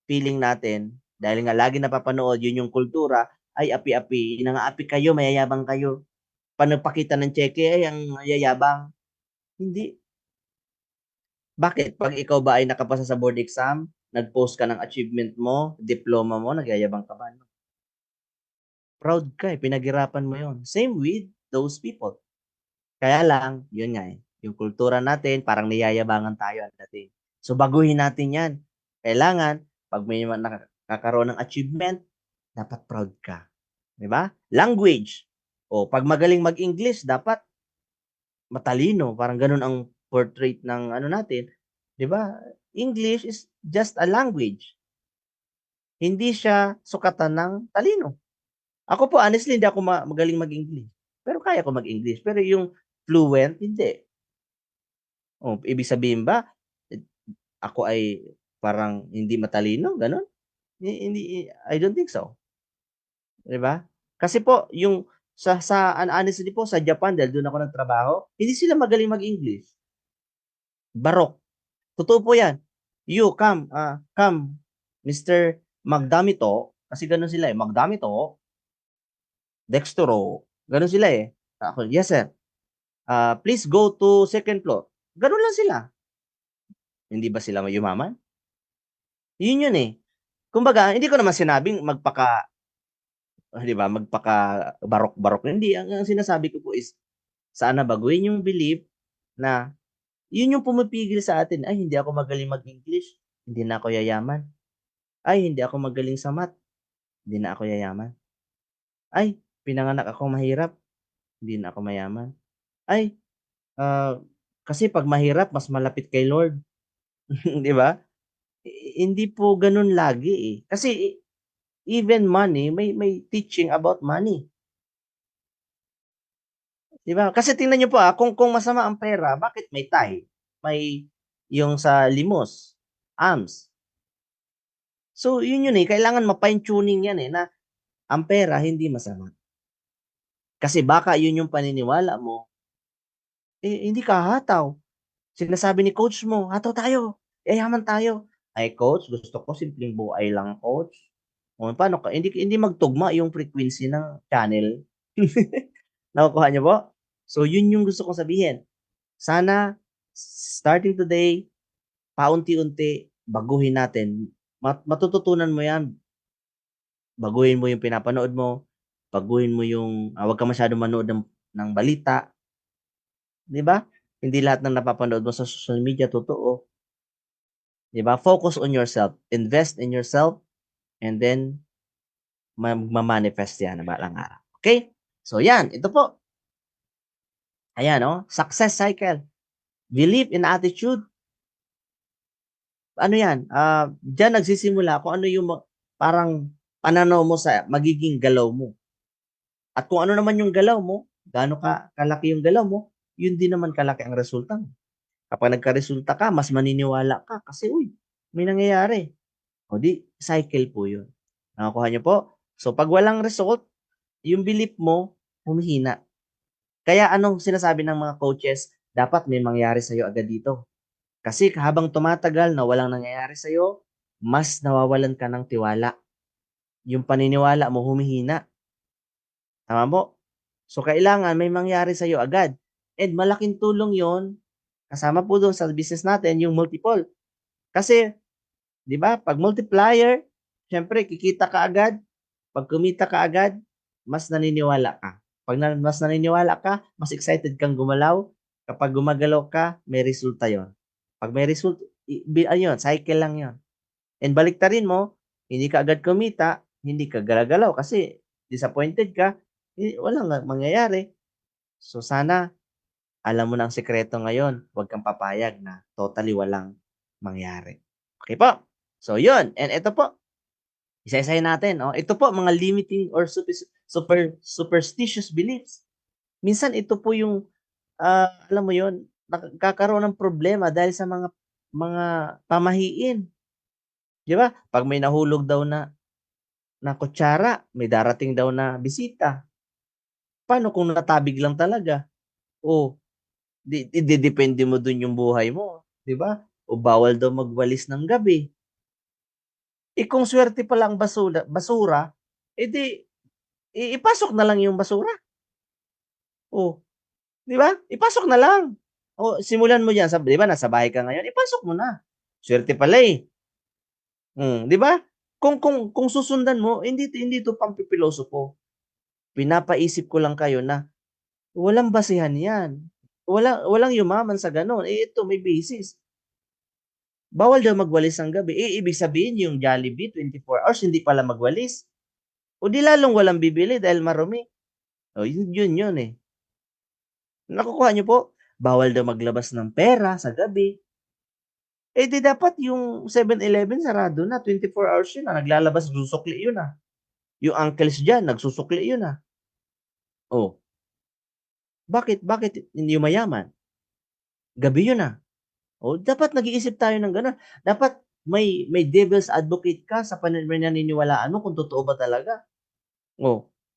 feeling natin dahil nga lagi napapanood, yun yung kultura, ay api-api, nang-aapi kayo, mayayabang kayo. 'Pag nagpakita ng tseke, ay ang yayabang. Hindi. Bakit 'pag ikaw ba ay nakapasa sa board exam, nag-post ka ng achievement mo, diploma mo, nagyayabang ka ba? Proud ka, eh, pinaghirapan mo yun. Same with those people. Kaya lang, yun nga, eh, yung kultura natin parang niyayabangan tayo ang dating. So, baguhin natin 'yan. Kailangan 'pag may nakakaroon ng achievement, dapat proud ka, 'di ba? Language, 'pag magaling mag-English dapat matalino, parang gano'n ang portrait ng ano natin, 'di ba? English is just a language, hindi siya sukatan ng talino. Ako po honestly hindi ako magaling mag-English, pero kaya ko mag-English, pero yung fluent hindi. Ibig sabihin ba, eh, ako ay parang hindi matalino, gano'n? Hindi, I don't think so, 'di ba? Kasi po yung Honestly po, sa Japan, dahil doon ako nagtrabaho, hindi sila magaling mag-English. Barok. Totoo po yan. You, come, Mr. Magdamito, kasi ganun sila eh, Magdamito, Dextro, ganun sila eh. Ako, yes sir. Please go to second floor. Ganun lang sila. Hindi ba sila yumaman? Yun yun eh. Kumbaga, hindi ko naman sinabing di ba, magpaka barok-barok. Hindi, ang sinasabi ko po is, sana baguhin yung belief na yun yung pumipigil sa atin. Ay, hindi ako magaling mag-English. Hindi na ako yayaman. Ay, hindi ako magaling sa math. Hindi na ako yayaman. Ay, pinanganak ako mahirap. Hindi na ako mayaman. Ay, kasi pag mahirap, mas malapit kay Lord. Di ba? Hindi po ganun lagi eh. Kasi even money, may teaching about money. Di ba? Kasi tingnan niyo po kung masama ang pera, bakit may tie? May yung sa limos, arms. So, yun yun eh. Kailangan ma-fine tuning yan eh, na ang pera hindi masama. Kasi baka yun yung paniniwala mo, hindi ka hataw. Sinasabi ni coach mo, hataw tayo, yayaman tayo. Ay coach, gusto ko simpleng buhay lang coach. O paano ka? Hindi magtugma yung frequency ng channel. Nakukuha niyo po? So, yun yung gusto kong sabihin. Sana, starting today, paunti-unti, baguhin natin. Matututunan mo yan. Baguhin mo yung pinapanood mo. Baguhin mo yung, wag ka masyadong manood ng balita. Di ba? Hindi lahat ng napapanood mo sa social media, totoo. Di ba? Focus on yourself. Invest in yourself. And then, mamanifest yan na balang araw. Okay? So, yan. Ito po. Ayan, success cycle. Belief in attitude. Ano yan? Diyan nagsisimula kung ano yung parang pananaw mo sa magiging galaw mo. At kung ano naman yung galaw mo, gaano kalaki yung galaw mo, yun din naman kalaki ang resulta mo. Kapag nagka-resulta ka, mas maniniwala ka kasi, may nangyayari. O di, cycle po yun. Nakakuha niyo po? So, pag walang result, yung belief mo, humihina. Kaya anong sinasabi ng mga coaches, dapat may mangyari sa'yo agad dito. Kasi habang tumatagal na walang nangyayari sa'yo, mas nawawalan ka ng tiwala. Yung paniniwala mo humihina. Tama po? So, kailangan may mangyari sa'yo agad. And malaking tulong yon, kasama po doon sa business natin, yung multiple. Kasi, di ba, pag multiplier, syempre, kikita ka agad. Pag kumita ka agad, mas naniniwala ka. Pag mas naniniwala ka, mas excited kang gumalaw. Kapag gumagalaw ka, may resulta yon. Pag may result, ayun, cycle lang yon. And baliktarin mo, hindi ka agad kumita, hindi ka galagalaw kasi disappointed ka, walang mangyayari. So sana, alam mo na ang sekreto ngayon, huwag kang papayag na totally walang mangyari. Okay po? So yun, and ito po, isa-isahin natin. Ito po, mga limiting or superstitious beliefs. Minsan ito po yung, alam mo yun, nakakaroon ng problema dahil sa mga pamahiin. Di ba? Pag may nahulog daw na kutsara, may darating daw na bisita. Paano kung natabig lang talaga? O, depende mo dun yung buhay mo. Di ba? O bawal daw magwalis ng gabi. Kung swerte pa lang basura, edi, ipasok na lang yung basura. O, di ba? Ipasok na lang. O, simulan mo yan. Di ba, nasa bahay ka ngayon, ipasok mo na. Swerte pala eh. Di ba? Kung susundan mo, hindi to pampipiloso po. Pinapaisip ko lang kayo na walang basihan yan. Walang yumaman sa ganon. Ito may basis. Bawal daw magwalis ng gabi. Ibig sabihin yung Jollibee 24 hours hindi pala magwalis. O di lalong walang bibili dahil marumi. O yun eh. Nakukuha niyo po? Bawal daw maglabas ng pera sa gabi. Di dapat yung 7-Eleven sarado na. 24 hours yun na. Naglalabas, susukli yun na. Yung uncles dyan, nagsusukli yun na. Oh. Bakit hindi mayaman? Gabi yun na. Dapat nag-iisip tayo ng gano'n. Dapat may devil's advocate ka sa paniniwalaan mo kung totoo ba talaga.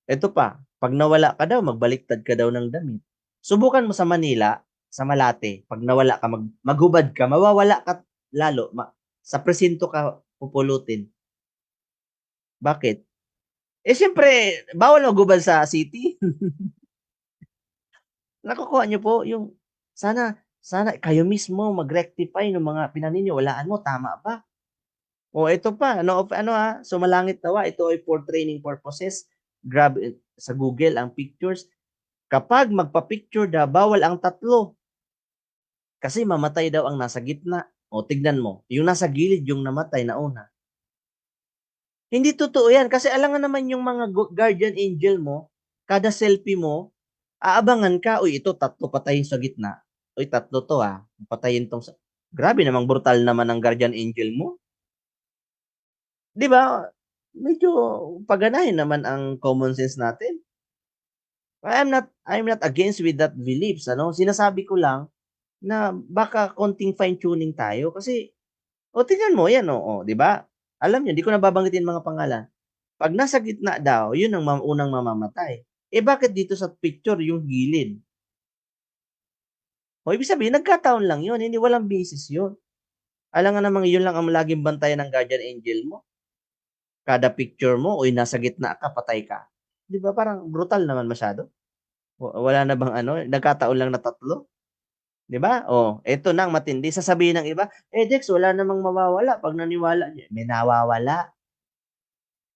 Eto pa. 'Pag nawala ka daw, magbaliktad ka daw ng damit. Subukan mo sa Manila, sa Malate, 'pag nawala ka, maghubad ka, mawawala ka lalo, sa presinto ka pupulutin. Bakit? Eh, siyempre bawal maghubad sa city. Nakukuha niyo po yung sana sana kayo mismo mag-rectify ng mga pinaniniwalaan mo, tama ba? O ito pa, sumalangit nawa, ito ay for training purposes. Grab sa Google ang pictures. Kapag magpa-picture daw, bawal ang tatlo. Kasi mamatay daw ang nasa gitna. O tignan mo, yung nasa gilid yung namatay na una. Hindi totoo yan kasi alangan naman yung mga guardian angel mo, kada selfie mo, aabangan ka, uy, ito tatlo patayin sa gitna. Uy, tatlo to patayin tong sa... Grabe namang brutal naman ang guardian angel mo. 'Di ba? Medyo paganahin naman ang common sense natin. I'm not against with that beliefs, ano. Sinasabi ko lang na baka konting fine tuning tayo kasi tingnan mo yan, 'di ba? Alam niyo, 'di ko na babanggitin mga pangalan. 'Pag nasa gitna daw, yun ang unang mamamatay. Eh, bakit dito sa picture yung gilid? O ibig sabihin nagkataon lang yun, hindi walang basis yun. Alangan namang yun lang ang laging bantayan ng guardian angel mo. Kada picture mo, uy, nasa gitna ka, patay ka. 'Di ba parang brutal naman masyado? Wala na bang nagkataon lang na tatlo? 'Di ba? Eto na ang matindi, sasabihin ng iba, "Eh, Dex, wala namang mawawala 'pag naniwala." May nawawala.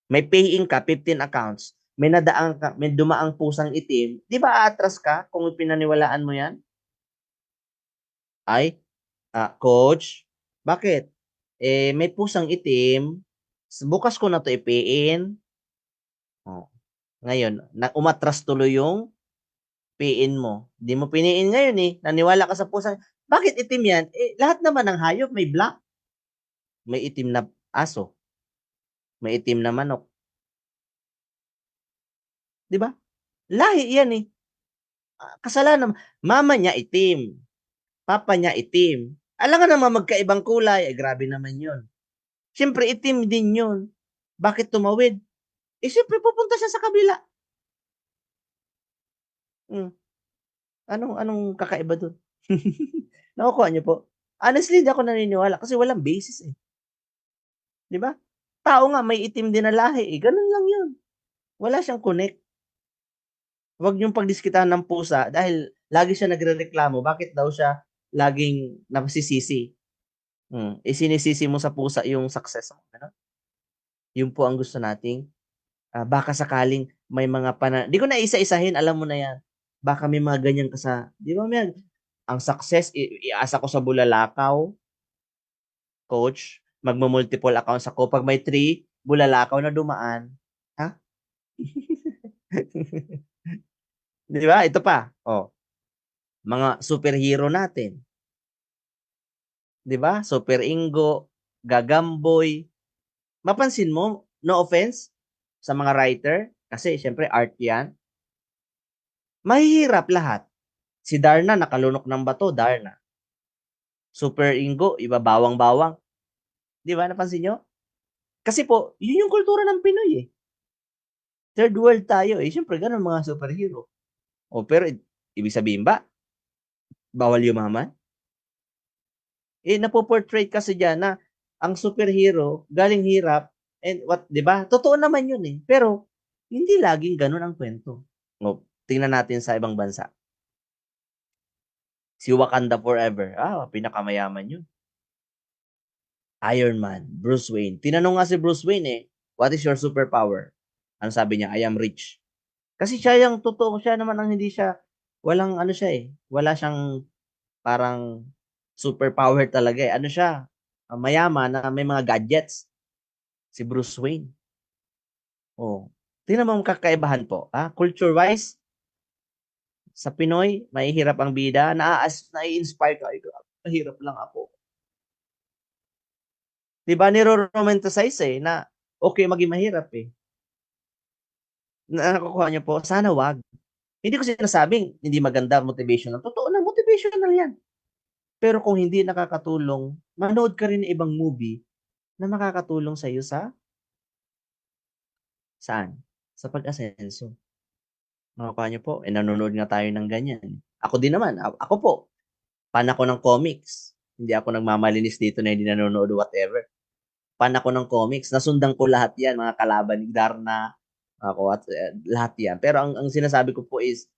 May paying ka, 15 accounts, may dumaang pusang itim, 'di ba aatras ka kung pinaniwalaan mo 'yan? Ay, coach, bakit? Eh, may pusang itim, bukas ko na 'to i-pay-in. Oh, ngayon umatras tuloy yung pay-in mo. 'Di mo pini-in ngayon, naniwala ka sa pusang bakit itim 'yan? Eh, lahat naman ng hayop may black. May itim na aso, may itim na manok, 'di ba? Lahi 'yan, kasalanan mama niya itim, papa niya itim. Alangan naman magkaibang kulay, grabe naman 'yun. Siyempre itim din 'yun. Bakit tumawid? Eh, siyempre pupunta siya sa kabila. Hmm, anong anong kakaiba dun? Nakukuha niyo po? Honestly, hindi ako naniniwala kasi walang basis, 'di ba? Tao nga may itim din na lahi, gano'n lang 'yun. Wala siyang connect. Huwag niyong pagdiskitahan ng pusa dahil lagi siya nagrereklamo bakit daw siya laging nasisisi. Sinisisi mo sa pusa yung success mo, gano'n. Yun po ang gusto nating, baka sakaling may mga 'di ko na isa-isahin, alam mo na 'yan. Baka may mga ganyan ka 'di ba ang success iasa ko sa bulalakaw, coach, magmu-multiple accounts ako, 'pag may 3 bulalakaw na dumaan, ha? 'Di ba? Ito pa, mga superhero natin. 'Di ba? Super Ingo, Gagamboy. Mapansin mo, no offense sa mga writer, kasi siyempre art 'yan. Mahihirap lahat. Si Darna nakalunok ng bato, Darna. Super Ingo, iba bawang-bawang. 'Di ba napansin niyo? Kasi po, 'yun yung kultura ng Pinoy, Third world tayo, siyempre gano'n mga superhero. Pero ibig sabihin ba, bawal yumaman? Napo-portray kasi diyan na ang superhero galing hirap and 'di ba? Totoo naman 'yun, pero hindi laging gano'n ang kuwento. Tingnan natin sa ibang bansa. Si Wakanda Forever, pinakamayaman 'yun. Iron Man, Bruce Wayne. Tinanong nga si Bruce Wayne, "What is your superpower?" Ano sabi niya? "I am rich." Kasi siya naman ang hindi siya walang siya, wala siyang parang superpower talaga, Ano siya, mayaman na may mga gadgets, si Bruce Wayne. Tingnan mo ang kakaibahan po, culture-wise, sa Pinoy mahihirap ang bida, nai-inspire ka, "Ay grabe mahirap lang ako." 'Di ba niro-romanticize, na okey maging mahirap, nakukuha niyo po? Sana 'wag. Hindi ko sinasabing hindi maganda motivational, totoo na motivational 'yan. Pero kung hindi nakakatulong, manood ka rin ng ibang movie na makakatulong sa'yo saan? Sa pag-asenso. Nakukuha niyo po? Nanonood nga tayo ng ganyan. Ako din naman, ako po, fan ako ng comics. Hindi ako nagmamalinis dito na hindi nanonood whatever. Fan ako ng comics. Nasundan ko lahat yan, mga kalaban ni Darna, ako at lahat yan. Pero ang sinasabi ko po is,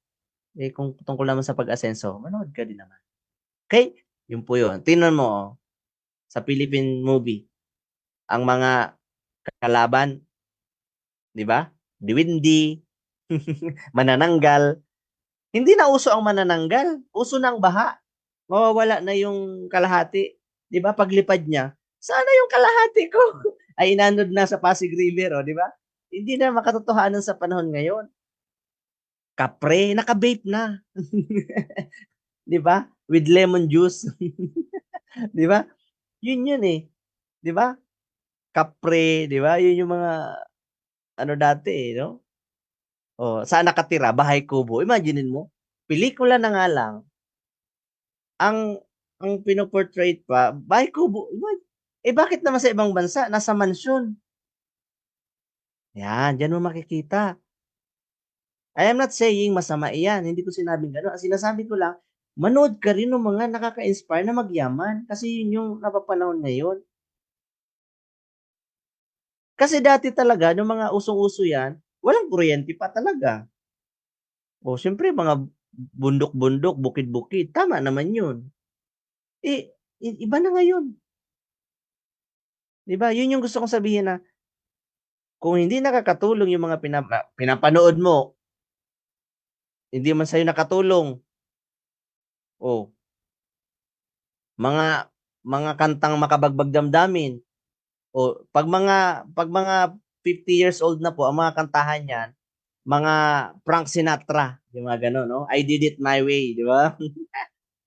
kung tungkol naman sa pag-asenso, manood ka din naman. Okay? Yun po yun. Tingnan mo, sa Philippine movie, ang mga kalaban, di ba? Diwindi, manananggal. Hindi na uso ang manananggal. Uso na ang baha. Mawawala na yung kalahati. Di ba? Paglipad niya, sana yung kalahati ko ay inanod na sa Pasig River, di ba? Hindi na makatotohanan sa panahon ngayon. Kapre, naka-vape na. Di ba? With lemon juice. Di ba? Yun eh. Di ba? Kapre, di ba? Yun yung mga ano dati no? Oh, saan nakatira? Bahay kubo. Imaginein mo, pelikula na nga lang, ang pino-portray pa, bahay kubo. Bakit naman sa ibang bansa, nasa mansyon? Yan, dyan mo makikita. I am not saying masama iyan. Hindi ko sinabing gano'n. Ang sinasabi ko lang, manood ka rin ng mga nakaka-inspire na magyaman. Kasi yun yung napapanahon ngayon. Kasi dati talaga, nung mga usong-uso yan, walang kuryente pa talaga. O, syempre, mga bundok-bundok, bukid-bukid. Tama naman yun. Iba na ngayon. Di ba? Yun yung gusto kong sabihin na, kung hindi nakakatulong yung mga pinapanood mo, hindi man sa'yo nakatulong, o, mga kantang makabagbag damdamin, o, pag mga 50 years old na po, ang mga kantahan niyan, mga Frank Sinatra, yung mga gano'n, no? I Did It My Way, di ba?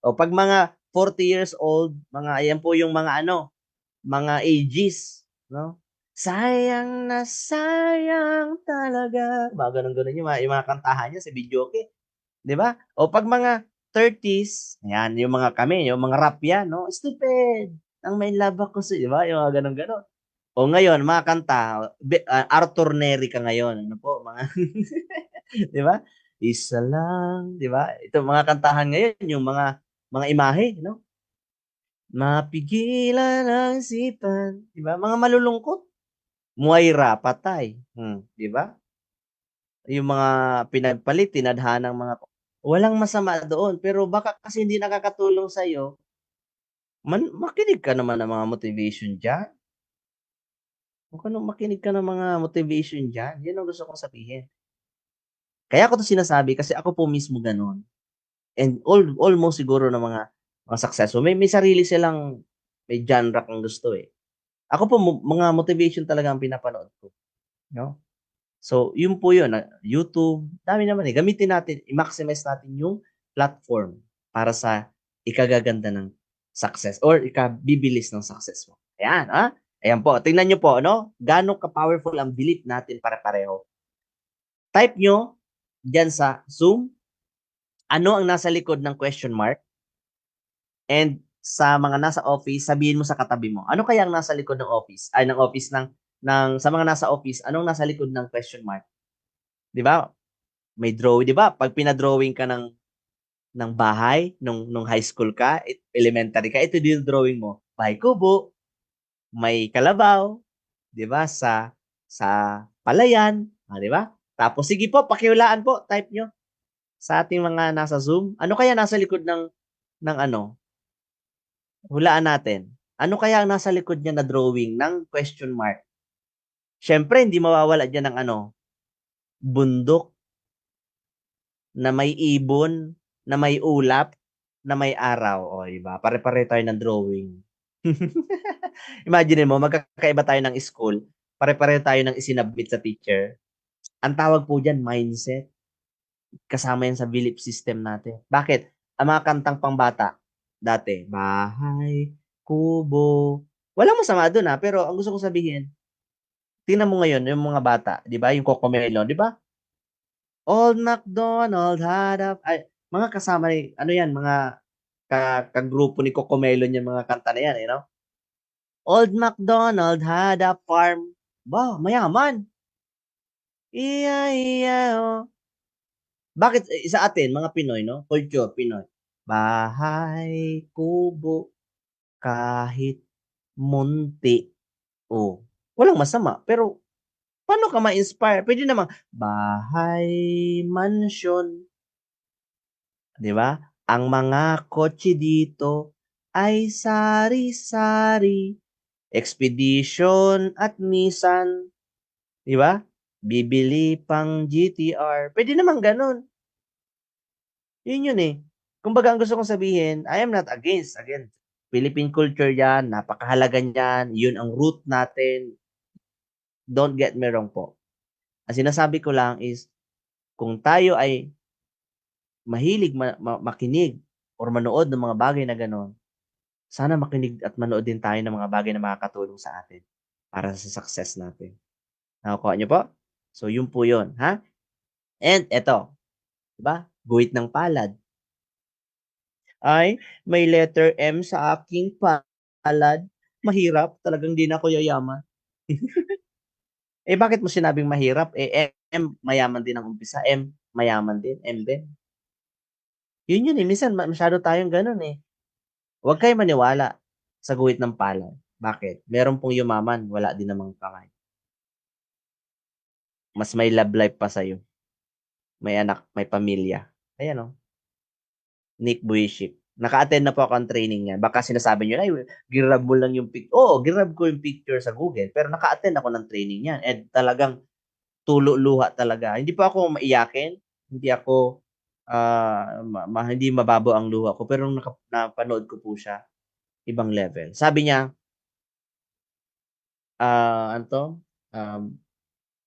O, pag mga 40 years old, ayan po yung mga mga ages, no? Sayang na sayang talaga. Mga ganun-ganun yung mga kantahan niya sa videoke. Di ba? O pag mga 30s, yan, yung mga kami, yung mga rap yan, no? Stupid. Ang may love ako sa, di ba? Yung mga ganun-ganun. O ngayon, mga kanta, Arthur Neri ka ngayon. Ano po, mga, di ba? Isa lang, di ba? Ito, mga kantahan ngayon, yung mga imahe, no? Mapigilan ang isipan, di ba? Mga malulungkot. Moira, patay. Di ba? Yung mga pinagpalit, tinadhanang mga walang masama doon, pero baka kasi hindi nakakatulong sa iyo, makinig ka naman ng mga motivation diyan. Makinig ka ng mga motivation diyan. 'Yun ang gusto kong sabihin. Kaya ko 'to sinasabi kasi ako po mismo gano'n. And almost siguro ng mga successful, may sarili silang may genre kung gusto eh. Ako po mga motivation talaga ang pinapanood ko, no? So, yun po yun, YouTube, dami naman eh. Gamitin natin, i-maximize natin yung platform para sa ikagaganda ng success or ikabibilis ng success mo. Ayan, ha? Ayan po, tingnan nyo po, no? Gano'ng ka-powerful ang belief natin pare-pareho. Type nyo dyan sa Zoom, ano ang nasa likod ng question mark? And sa mga nasa office, sabihin mo sa katabi mo, ano kaya ang nasa likod ng office? Ay, ng office sa mga nasa office, anong nasa likod ng question mark? 'Di ba? May drawing, 'di ba? Pag pinadrawing ka ng bahay nung high school ka, elementary ka, ito din drawing mo. Bahay kubo, may kalabaw, 'di ba? Sa palayan, 'di ba? Tapos sige po, pakihulaan po, type nyo sa ating mga nasa Zoom. Ano kaya nasa likod ng ano? Hulaan natin. Ano kaya ang nasa likod niya na drawing ng question mark? Siyempre, hindi mawawala diyan ng bundok na may ibon, na may ulap, na may araw. O, diba? Pare-pare tayo ng drawing. Imagine mo, magkakaiba tayo ng school, pare-pare tayo ng isinabmit sa teacher. Ang tawag po dyan, mindset. Kasama yan sa belief system natin. Bakit? Ang mga kantang pangbata, dati, bahay, kubo, walang masama doon pero ang gusto ko sabihin, tingnan mo ngayon, yung mga bata, di ba? Yung Cocomelon, di ba? Old MacDonald had a, ay, mga kasama ni, ano yan, mga kagrupo ni Cocomelon yung mga kanta na yan, no? Old MacDonald had a farm. Ba, mayaman. Iya, iya, oh. Bakit sa atin, mga Pinoy, no? Culture, Pinoy. Bahay, kubo, kahit munti. Oh, walang masama. Pero, paano ka ma-inspire? Pwede namang, bahay, mansion, di ba? Ang mga kotse dito ay sari-sari, Expedition at Nissan, di ba? Bibili pang GTR. Pwede naman ganun. Yun yun eh. Kumbaga, ang gusto kong sabihin, I am not against. Again, Philippine culture yan, napakahalaga niyan, yun ang root natin. Don't get me wrong po. Ang sinasabi ko lang is, kung tayo ay mahilig makinig or manood ng mga bagay na gano'n, sana makinig at manood din tayo ng mga bagay na makakatulong sa atin para sa success natin. Nakukuha niyo po? So, yun po yun, ha? And eto, diba? Guhit ng palad. Ay, may letter M sa aking palad. Mahirap, talagang di na ako yayaman. Bakit mo sinabing mahirap? M, mayaman din ang umpisa. M, mayaman din. M din. Yun yun eh. Minsan, masyado tayong ganun eh. Huwag kayo maniwala sa guhit ng palad. Bakit? Meron pong yumaman, wala din namang kamay. Mas may love life pa sa'yo. May anak, may pamilya. Ayan o. Nick Buishik. Naka-attend na po ako ang training niya. Baka sinasabi niyo, ay, girab mo lang yung picture. Oo, girab ko yung picture sa Google. Pero naka-attend ako ng training niyan. And talagang tulo-luha talaga. Hindi pa ako maiyakin. Hindi ako, hindi mababaw ang luha ko. Pero nung napanood ko po siya, ibang level. Sabi niya, ano to?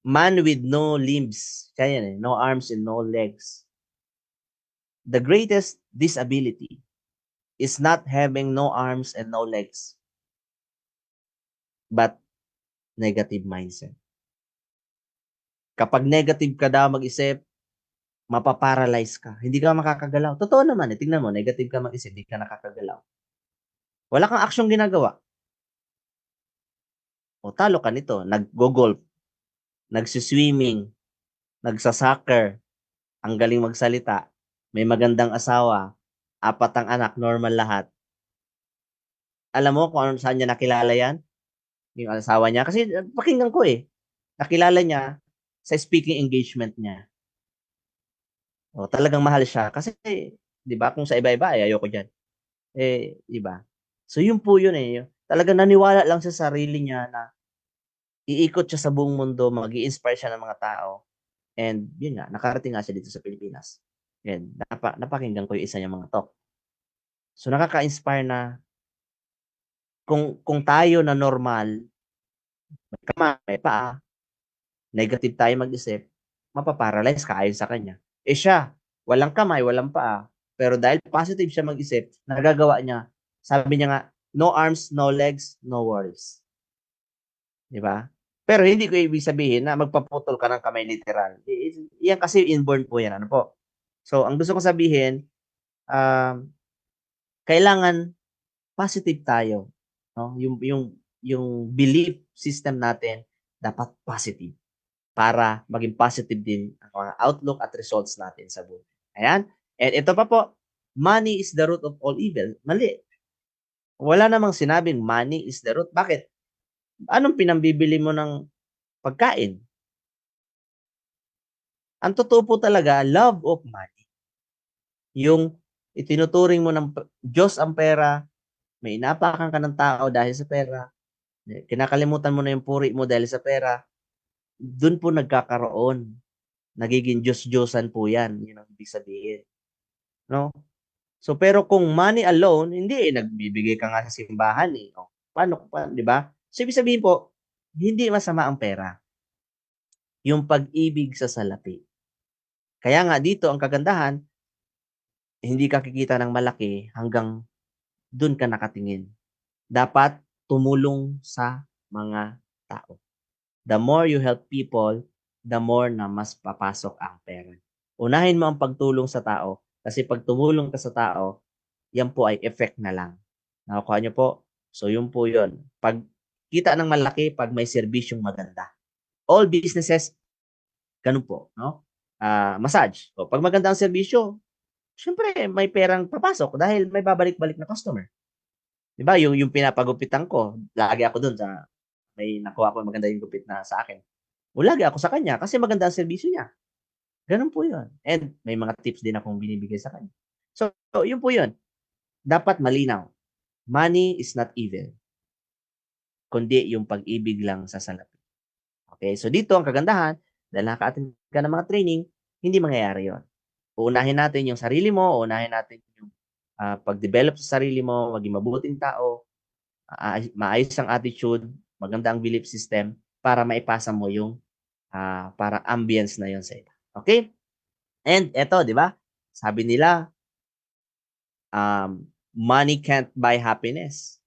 Man with no limbs. Kaya yan eh. No arms and no legs. The greatest disability is not having no arms and no legs, but negative mindset. Kapag negative ka daw mag-isip, mapaparalyze ka. Hindi ka makakagalaw. Totoo naman eh. Tingnan mo, negative ka mag-isip, hindi ka nakakagalaw. Wala kang aksyong ginagawa. O talo ka nito. Nag-go-golf, nagsiswimming, nagsasoccer, ang galing magsalita, may magandang asawa, 4 ang anak, normal lahat. Alam mo kung saan niya nakilala yan? Yung asawa niya. Kasi pakinggan ko eh. Nakilala niya sa speaking engagement niya. O, talagang mahal siya. Kasi, di ba, kung sa iba-iba, ay ayoko dyan. Di ba? So, yun po yun eh. Talagang naniwala lang sa sarili niya na iikot siya sa buong mundo, mag-i-inspire siya ng mga tao. And, yun nga, nakarating nga siya dito sa Pilipinas. And, napakinggan ko yung isa niyang mga talk. So, nakaka-inspire na kung tayo na normal, may kamay, may paa, negative tayo mag-isip, mapaparalyze ka ayon sa kanya. Siya, walang kamay, walang paa, pero dahil positive siya mag-isip, nagagawa niya, sabi niya nga, no arms, no legs, no worries. Di ba? Pero hindi ko ibig sabihin na magpaputol ka ng kamay literal. Yan kasi inborn po yan. Ano po? So, ang gusto ko sabihin, kailangan positive tayo. No? Yung belief system natin, dapat positive para maging positive din ang mga outlook at results natin sa buhay. Ayan. And ito pa po, money is the root of all evil. Mali. Wala namang sinabing money is the root. Bakit? Anong pinambibili mo ng pagkain? Ang totoo po talaga, love of money. Yung itinuturing mo ng Diyos ang pera, may inapakan ka ng tao dahil sa pera, kinakalimutan mo na yung puri mo dahil sa pera, dun po nagkakaroon. Nagiging Diyos-Diyosan po yan. Yun ang ibig sabihin. No? So, pero kung money alone, hindi nagbibigay ka nga sa simbahan eh. O, paano pa, di ba? So, ibig sabihin po, hindi masama ang pera. Yung pag-ibig sa salapi. Kaya nga dito, ang kagandahan, hindi ka kikita ng malaki hanggang dun ka nakatingin. Dapat tumulong sa mga tao. The more you help people, the more na mas papasok ang pera. Unahin mo ang pagtulong sa tao kasi pag tumulong ka sa tao, yan po ay effect na lang. Nakukuha niyo po? So, yun po yun. Pag kita ng malaki, pag may serbisyong maganda. All businesses, ganun po. No? massage. O, 'pag maganda ang serbisyo, siyempre may perang papasok dahil may babalik-balik na customer. 'Di ba, yung pinapagupitan ko, lagi ako dun sa may nakuha ko maganda yung gupit na sa akin. O lagi ako sa kanya kasi maganda ang serbisyo niya. Gano'n po 'yun. And may mga tips din akong binibigay sa kanya. So, yun po 'yun. Dapat malinaw, money is not evil, kundi yung pag-ibig lang sa salapi. Okay, so dito ang kagandahan, dahil nakaka-attend ka ng mga training, hindi mangyayari 'yun. Uunahin natin yung sarili mo, uunahin natin yung, pag-develop sa sarili mo, maging mabuting tao, maayos ang attitude, maganda ang belief system para maipasa mo yung, parang ambience na 'yun sa iba. Okay? And eto, 'di ba, sabi nila, money can't buy happiness.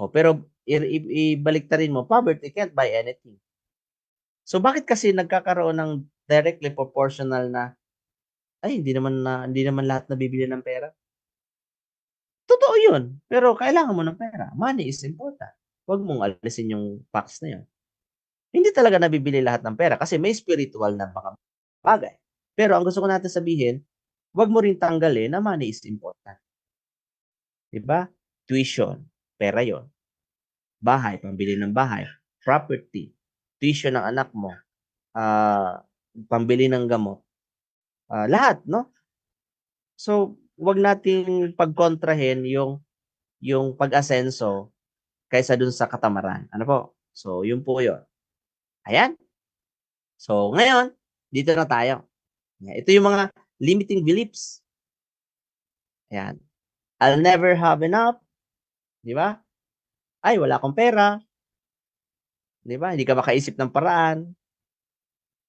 Pero ibaliktarin mo, poverty can't buy anything. So bakit kasi nagkakaroon ng directly proportional na, ay hindi naman lahat nabibili ng pera? Totoo 'yun, pero kailangan mo ng pera. Money is important. Huwag mong alisin yung facts na 'yun. Hindi talaga nabibili lahat ng pera kasi may spiritual na mga bagay. Pero ang gusto ko natin sabihin, huwag mo ring tanggalin na money is important. 'Di ba? Tuition, pera 'yon. Bahay, pambili ng bahay. Property, tuition ng anak mo, pambili ng gamot, lahat, 'no? So, 'wag nating pagkontrahin yung pag-asenso kaysa dun sa katamaran. Ano po? So, yun po yun. Ayan. So, ngayon, dito na tayo. Ito yung mga limiting beliefs. Ayan. I'll never have enough. Di ba? Ay, wala akong pera. Di ba? Hindi ka makaisip ng paraan.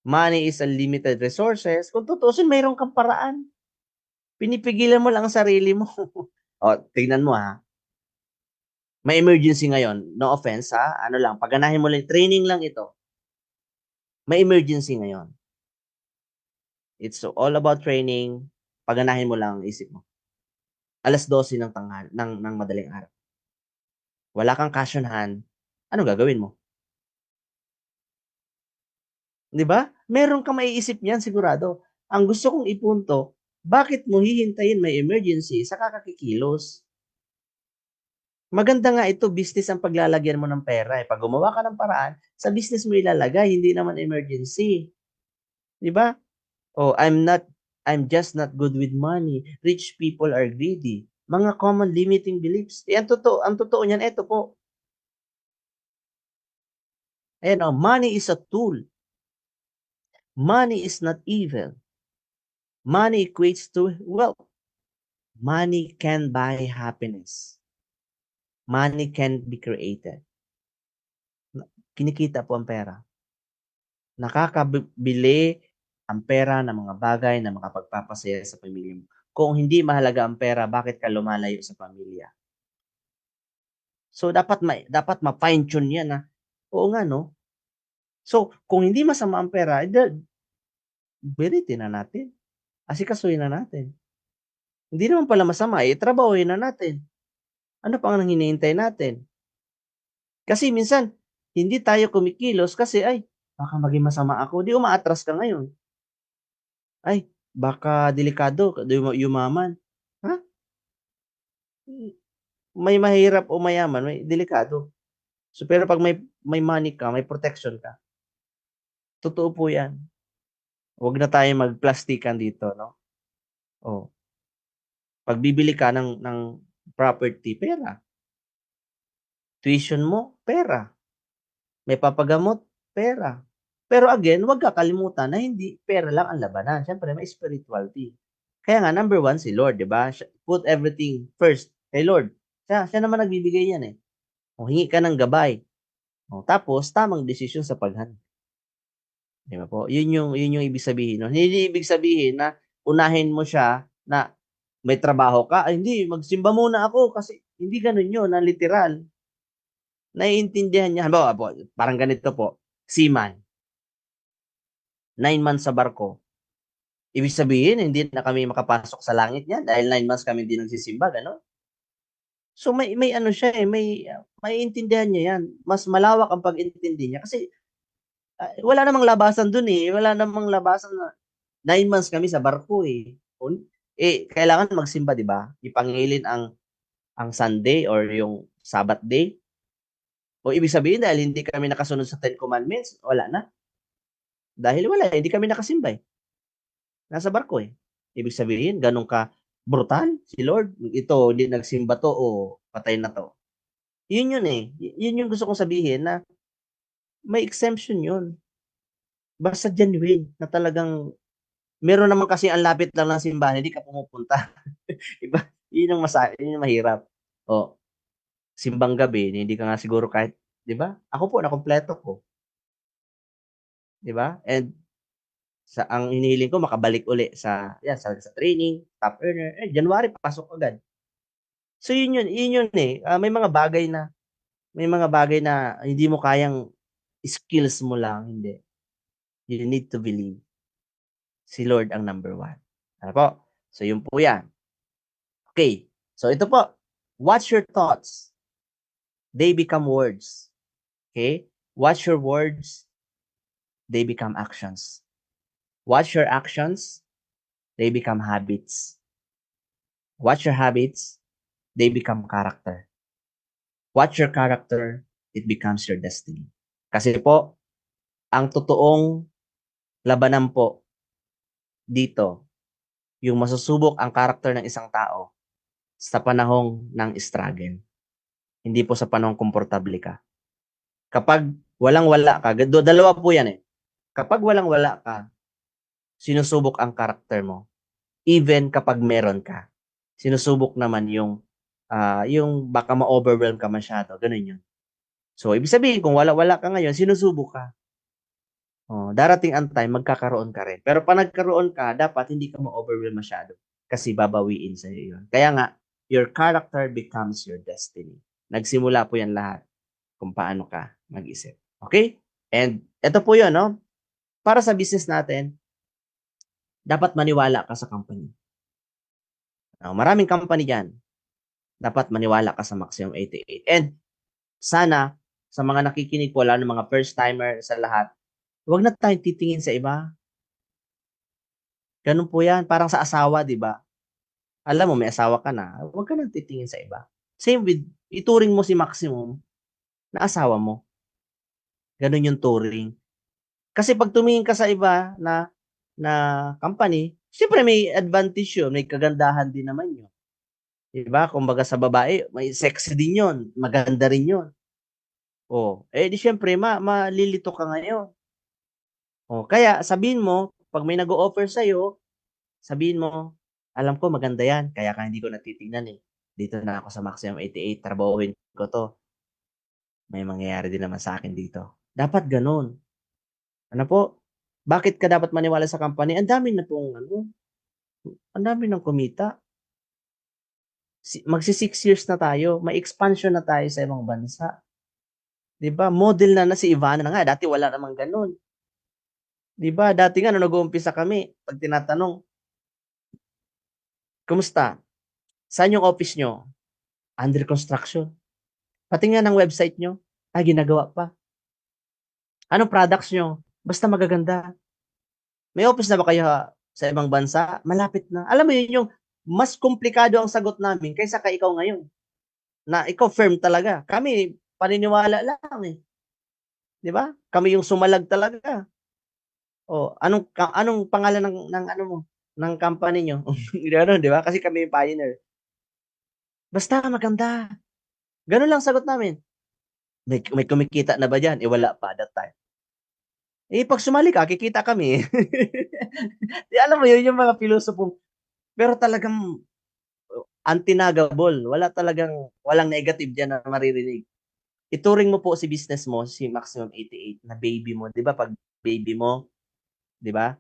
Money is unlimited resources. Kung tutusin, mayroon kang paraan. Pinipigilan mo lang ang sarili mo. O, tignan mo ha. May emergency ngayon. No offense ha. Ano lang, pagganahin mo lang. Training lang ito. May emergency ngayon. It's all about training. Pagganahin mo lang ang isip mo. 12:00 ng ng madaling araw. Wala kang cash on hand. Ano gagawin mo? 'Di ba? Meron kang maiisip niyan sigurado. Ang gusto kong ipunto, bakit mo hihintayin may emergency saka ka kikilos? Maganda nga ito, business ang paglalagyan mo ng pera, eh. 'Pag gumawa ka ng paraan, sa business mo ilalagay, hindi naman emergency. 'Di ba? Oh, I'm just not good with money. Rich people are greedy. Mga common limiting beliefs. Eh, ang totoo niyan, eto po. Ayan, oh, money is a tool. Money is not evil. Money equates to wealth. Money can buy happiness. Money can be created. Kinikita po ang pera. Nakakabili ang pera ng mga bagay na makapagpapasaya sa pamilya mo. Kung hindi mahalaga ang pera, bakit ka lumalayo sa pamilya? So dapat ma-fine tune 'yan na, oo nga 'no. So kung hindi masama ang pera, biritin na natin, asikasuhin na natin. Hindi naman pala masama, trabahuhin na natin. Ano pa ang hinihintay natin? Kasi minsan hindi tayo kumikilos kasi, ay baka maging masama ako, 'di umaatras ka ngayon. Ay baka delikado yumaman. Ha? May mahirap o mayaman, may delikado. So pero 'pag may money ka, may protection ka, totoo po 'yan. Huwag na tayong magplastikan dito, 'no? Oh, 'pag bibili ka ng property, pera. Tuition mo, pera. May papagamot, pera. Pero again, huwag kakalimutan na hindi pera lang ang labanan, siyempre may spirituality. Kaya nga number 1 si Lord, 'di ba? Put everything first kay Lord. Siya naman nagbibigay niyan, eh. O hingi ka ng gabay, o tapos tamang desisyon sa paghanda. 'Di ba po? Yun yung ibig sabihin nun. Hindi ibig sabihin na unahin mo siya na may trabaho ka, "Ay hindi, magsimba muna ako," kasi hindi gano'n yun na literal. Naiintindihan niya, halimbawa po, parang ganito po, seaman, 9 months sa barko. Ibig sabihin hindi na kami makapasok sa langit niyan dahil 9 months kami hindi nagsisimba, gano'n? So may ano siya, eh, maiintindihan niya 'yan. Mas malawak ang pag-intindi niya kasi, wala namang labasan dun, eh, wala namang labasan na 9 months kami sa barko eh. Kailangan magsimba, di ba? Ipangilin ang Sunday or yung Sabbath day. O ibig sabihin dahil hindi kami nakasunod sa 10 Commandments, wala na. Dahil wala, hindi kami nakasimba eh. Nasa barko eh. Ibig sabihin, ganun ka brutal si Lord. Ito, hindi nagsimba to o patay na to. Yun yun eh. Yun yung gusto kong sabihin na may exemption yun. Basta genuine na talagang meron naman kasi ang lapit lang ng simbahan, hindi ka pumupunta. Iba, yun yung mahirap. O, simbang gabi, hindi ka nga siguro kahit, di ba? Ako po, nakompleto ko. Di ba? And ang hinihiling ko makabalik uli sa training, top earner. January pasok agad. So yun yun eh. May mga bagay na hindi mo kayang skills mo lang, hindi. You need to believe. Si Lord ang number one. Ano po? So yun po yan. Okay. So ito po. Watch your thoughts. They become words. Okay? Watch your words. They become actions. Watch your actions. They become habits. Watch your habits. They become character. Watch your character. It becomes your destiny. Kasi po, ang totoong labanan po dito, yung masusubok ang karakter ng isang tao sa panahong ng struggle. Hindi po sa panahong komportable ka. Kapag walang-wala ka, dalawa po yan eh. Kapag walang-wala ka, sinusubok ang karakter mo. Even kapag meron ka. Sinusubok naman yung baka ma-overwhelm ka masyado. Ganun yun. So, ibig sabihin, kung wala-wala ka ngayon, sinusubok ka. Darating ang time, magkakaroon ka rin. Pero pag nagkaroon ka, dapat hindi ka ma-overwhelm masyado. Kasi babawiin sa'yo yun. Kaya nga, your character becomes your destiny. Nagsimula po yan lahat kung paano ka mag-isip. Okay? And ito po yun, no? Para sa business natin, dapat maniwala ka sa company. Maraming company dyan. Dapat maniwala ka sa Maximum 88. And sana, sa mga nakikinig po, lalo ng mga first-timer sa lahat, huwag na tayong titingin sa iba. Ganun po yan. Parang sa asawa, di ba? Alam mo, may asawa ka na, huwag ka nang titingin sa iba. Same with, ituring mo si Maximum na asawa mo. Ganun yung turing. Kasi pag tumingin ka sa iba na company, siyempre may advantage yun, may kagandahan din naman yun. Diba? Kumbaga sa babae, may sexy din yun, maganda rin yun. Di siyempre, malilito ka ngayon. Kaya sabihin mo, pag may nag-o-offer sa'yo, sabihin mo, alam ko maganda yan, kaya ka hindi ko natitignan eh. Dito na ako sa Maximum 88, trabahuin ko to. May mangyayari din naman sa akin dito. Dapat ganun. Ano po? Bakit ka dapat maniwala sa company? Ang dami na pong ang dami ng kumita. Magsi 6 years na tayo, may expansion na tayo sa ibang bansa. 'Di ba? Model na si Ivana na nga, dati wala namang ganoon. 'Di ba? Dati nga nung nag-uumpisa kami, pag tinatanong, "Kumusta? Saan yung office nyo?" Under construction. Pati nga ng website nyo, ginagawa pa. Anong products nyo? Basta magaganda. May office na ba kayo sa ibang bansa? Malapit na. Alam mo yun, yung mas komplikado ang sagot namin kaysa kay ikaw ngayon. Na ikaw firm talaga. Kami, paniniwala lang eh. 'Di ba? Kami yung sumalag talaga. Anong pangalan ng ano mo, ng company nyo? Gano'n, 'di ba? Kasi kami yung pioneer. Basta maganda. Gano'n lang sagot namin. May kumikita na ba diyan? Wala pa that time. Pag sumali ka, kikita kami. Alam mo yun, yung mga pilosopong, pero talagang untenagable. Walang negative diyan na maririnig. Ituring mo po si business mo, si Maximum 88 na baby mo. 'Di ba pag baby mo, 'di ba?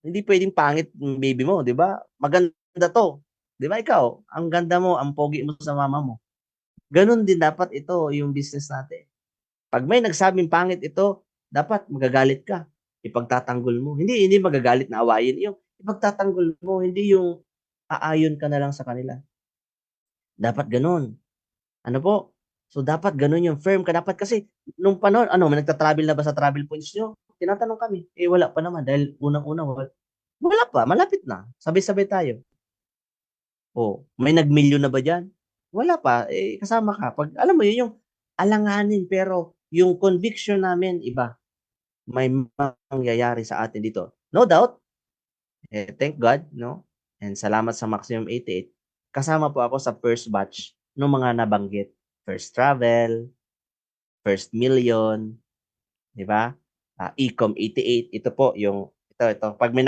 Hindi pwedeng pangit yung baby mo, 'di ba? Maganda 'to. 'Di ba ikaw? Ang ganda mo, ang pogi mo sa mama mo. Ganun din dapat ito yung business natin. Pag may nagsabing pangit ito, dapat magagalit ka. Ipagtatanggol mo. Hindi magagalit na awayin. Yung ipagtatanggol mo, hindi yung aayon ka na lang sa kanila. Dapat ganun. Ano po? So, dapat ganun yung firm ka. Dapat kasi, nung panahon, may nagta-travel na ba sa travel points nyo? tinatanong kami, eh wala pa naman dahil unang-una wala pa, malapit na. Sabay-sabay tayo. Oh, may nag-milyon na ba diyan? Wala pa, eh kasama ka. Pag alam mo yun yung alanganin pero yung conviction namin iba. May mangyayari sa atin dito. No doubt, eh, thank God, no? And salamat sa Maximum 88. Kasama po ako sa first batch ng mga nabanggit. First travel, first million, di ba? Ecom 88, ito po yung ito. Pag may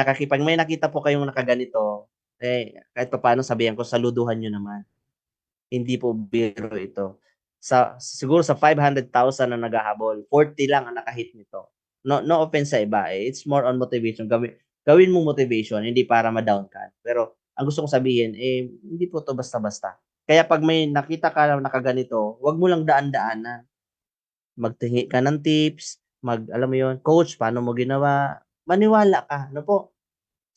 nakita po kayong nakaganito, eh kahit papaano sabihan ko saluduhan niyo naman. Hindi po biro ito. Siguro sa 500,000 na naghahabol, 40 lang ang nakahit nito. No offense sa iba, eh. It's more on motivation. Gawin mo motivation, hindi para ma-down ka. Pero ang gusto kong sabihin, eh, hindi po to basta-basta. Kaya pag may nakita ka na nakaganito, wag mo lang daan-daanan. Magtingi ka ng tips, alam mo yon, coach, paano mo ginawa? Maniwala ka, ano po?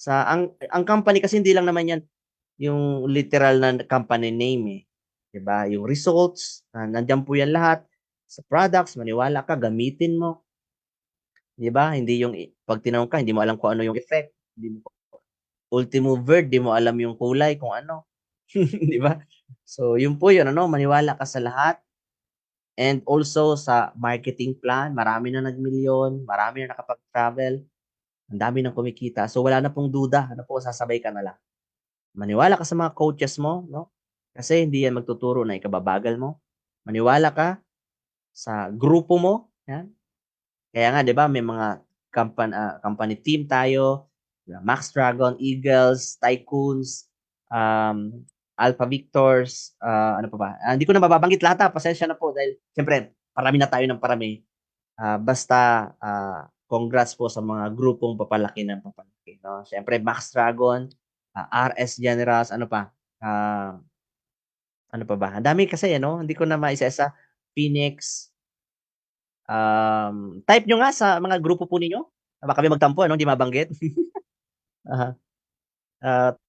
Ang company kasi hindi lang naman yan yung literal na company name eh. 'Di ba? Yung results, nandiyan po yan lahat. Sa products, maniwala ka, gamitin mo. 'Di ba? Hindi yung pag tinanong ka, hindi mo alam kung ano yung effect. Hindi mo ultimo word, di mo alam yung kulay kung ano. 'Di ba? So, yun po yun, ano, maniwala ka sa lahat. And also sa marketing plan, marami na nagmilyon, marami na nakapag-travel, ang dami nang kumikita. So, wala na pong duda, ano po, sasabay ka na lang. Maniwala ka sa mga coaches mo, no? Kasi hindi yan magtuturo na ikababagal mo. Maniwala ka sa grupo mo, yan. Kaya nga 'di ba may mga company team tayo, Max Dragon, Eagles, Tycoons, Alpha Victors, ano pa ba? Hindi ko na mababanggit lahat, pasensya na po dahil siyempre parami na tayo ng parami. Basta congrats po sa mga grupong papalaki ng papalaki, no? Siyempre Max Dragon, RS Generals, ano pa? Ano pa ba? Ang dami kasi ano, hindi ko na maisa-isa. Phoenix. Type nyo nga sa mga grupo po ninyo. Baka kami magtampo, ano, hindi mabanggit. Aha.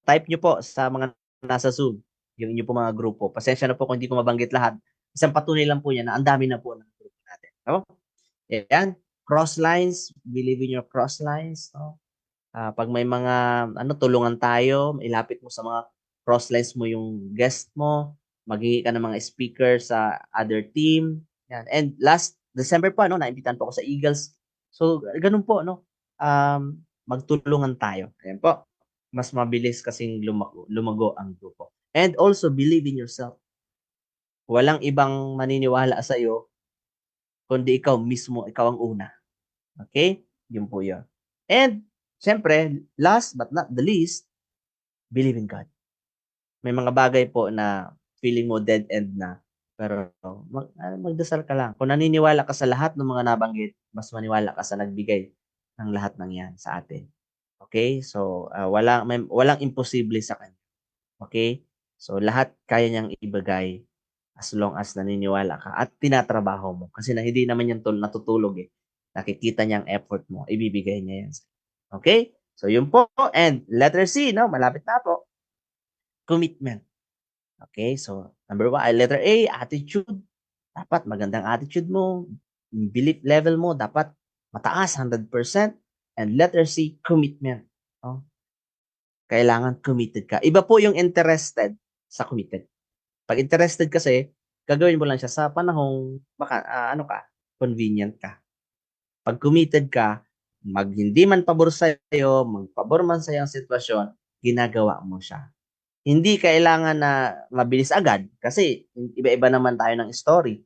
Type nyo po sa mga nasa Zoom, yung inyo po mga grupo. Pasensya na po kung hindi ko mabanggit lahat. Isang patunay lang po yan na ang dami na po ng grupo natin. No? Yan. Cross lines, believe in your cross lines. No? Pag may mga tulungan tayo, ilapit mo sa mga cross lines mo yung guest mo, maghingi ka ng mga speaker sa other team. Yan. And last December pa, no, naimbitahan po ako sa Eagles. So, ganun po, no? Magtulungan tayo. Ayan po. Mas mabilis kasing lumago ang grupo. And also, believe in yourself. Walang ibang maniniwala sa iyo, kundi ikaw mismo, ikaw ang una. Okay? Yun po yun. And, syempre, last but not the least, believe in God. May mga bagay po na feeling mo dead end na, pero magdasal ka lang. Kung naniniwala ka sa lahat ng mga nabanggit, mas maniwala ka sa nagbigay ng lahat ng yan sa atin. Okay? So, walang imposible sa kanya. Okay? So, lahat kaya niyang ibigay as long as naniniwala ka at tinatrabaho mo. Kasi hindi naman yan natutulog eh. Nakikita niya ang effort mo, ibibigay niya yan. Okay? So, yun po. And letter C, no? Malapit na po. Commitment. Okay? So, number 1, letter A, attitude. Dapat magandang attitude mo. Belief level mo, dapat mataas, 100%. And letter C, commitment. Oh. Kailangan committed ka. Iba po yung interested sa committed. Pag interested kasi, gagawin mo lang siya sa panahong convenient ka. Pag committed ka, hindi man pabor sa'yo, magpabor man sa'yo ang sitwasyon, ginagawa mo siya. Hindi kailangan na mabilis agad kasi iba-iba naman tayo ng story.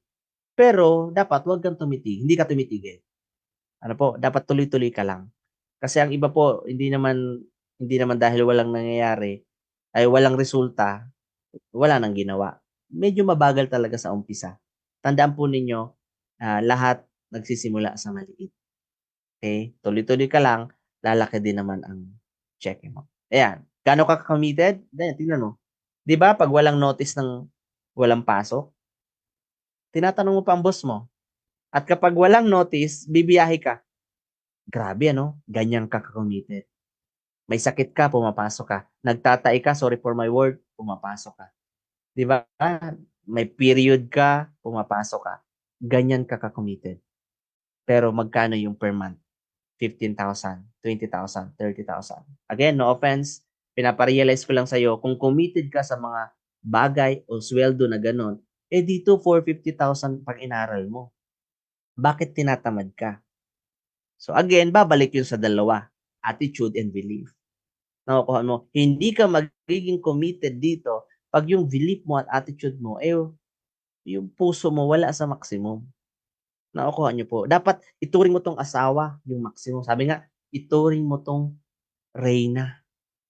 Pero dapat huwag kang tumitigil, hindi ka tumitigil. Ano po, dapat tuloy-tuloy ka lang. Kasi ang iba po, hindi naman dahil walang nangyayari, ay walang resulta, wala nang ginawa. Medyo mabagal talaga sa umpisa. Tandaan po ninyo, lahat nagsisimula sa maliit. Okay? Tuloy-tuloy ka lang, lalaki din naman ang check mo. Ayan. Gaano ka committed? Tingnan mo. 'Di ba pag walang notice ng walang pasok, tinatanong mo pa ang boss mo. At kapag walang notice, bibiyahe ka. Grabe ano, ganyan ka committed. May sakit ka, pumapasok ka. Nagtatai ka, sorry for my word, pumapasok ka. 'Di ba? May period ka, pumapasok ka. Ganyan ka committed. Pero magkano yung per month? 15,000, 20,000, 30,000. Again, no offense, pinaparealize ko lang sa'yo, kung committed ka sa mga bagay o sweldo na gano'n, eh dito 450,000 pag inaral mo. Bakit tinatamad ka? So again, babalik yun sa dalawa, attitude and belief. Nakukuha mo, hindi ka magiging committed dito pag yung belief mo at attitude mo, eh, yung puso mo wala sa maximum. Nakukuha niyo po. Dapat ituring mo tong asawa, yung maximum. Sabi nga, ituring mo tong reyna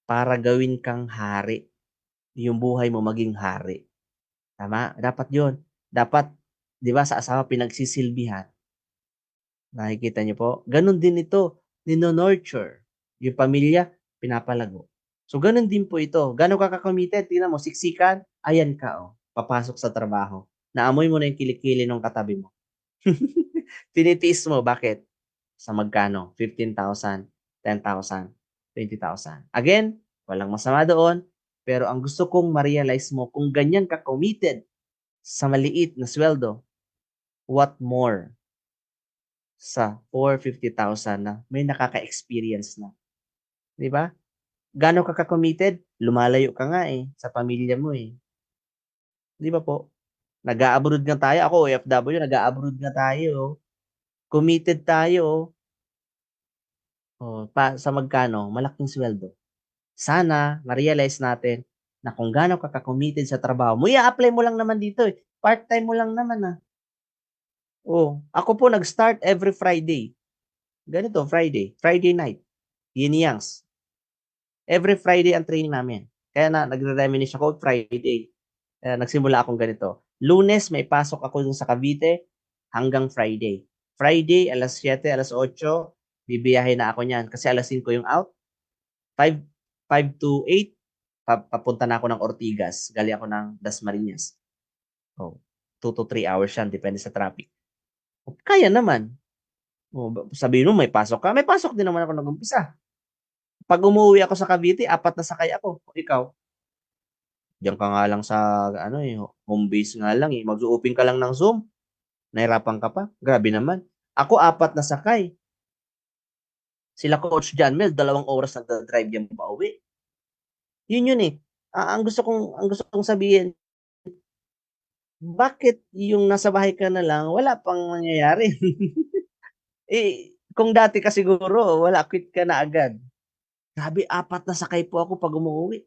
para gawin kang hari. Yung buhay mo maging hari. Tama? Dapat yun. Dapat, di ba, sa asawa pinagsisilbihan. Nakikita niyo po? Ganon din ito. Nino-nurture. Yung pamilya, pinapalago. So, ganon din po ito. Gano'n ka ka-committed? Tingnan mo, siksikan, ayan ka, oh. Papasok sa trabaho. Naamoy mo na yung kilikili ng katabi mo. Tinitiis mo, bakit? Sa magkano? 15,000, 10,000, 20,000. Again, walang masama doon, pero ang gusto kong ma-realize mo, kung ganyan ka committed sa maliit na sweldo, what more sa 450,000 na may nakaka-experience na. Di ba? Gano'n ka ka-committed? Lumalayo ka nga eh, sa pamilya mo eh. Di ba po? Nag-a-abroad nga tayo. Ako, OFW, nag-a-abroad nga tayo. Committed tayo. Sa magkano? Malaking sweldo. Sana ma-realize natin na kung gaano ka ka-committed sa trabaho mo, i-apply mo lang naman dito eh. Part-time mo lang naman ah. Ako po nag-start every Friday. Ganito, Friday night. Yin Yangs. Every Friday ang training namin. Kaya na nagre-reminisce ako Friday. Nagsimula akong ganito. Lunes may pasok ako dun sa Cavite hanggang Friday. Friday alas 7, alas 8, bibiyahe na ako niyan kasi alas 5 yung out. 5 to 8 papunta na ako ng Ortigas. Gali ako ng Dasmariñas. 2 to 3 hours yan, depende sa traffic. Kaya naman. Sabihin mo may pasok ka. May pasok din naman ako nag-umpisa. Pag umuwi ako sa Cavite, 4 na sakay ako. Ikaw? Diyan ka nga lang sa home base nga lang eh. Mag-open ka lang ng Zoom. Nahirapan ka pa. Grabe naman. Ako 4 na sakay. Sila Coach John Mel, 2 oras nagda-drive yan pauwi. Yun eh. Ang gusto kong sabihin, bakit yung nasa bahay ka na lang, wala pang nangyayari? Kung dati ka siguro, wala, quit ka na agad. Grabe, 4 na sakay po ako pag umuwi.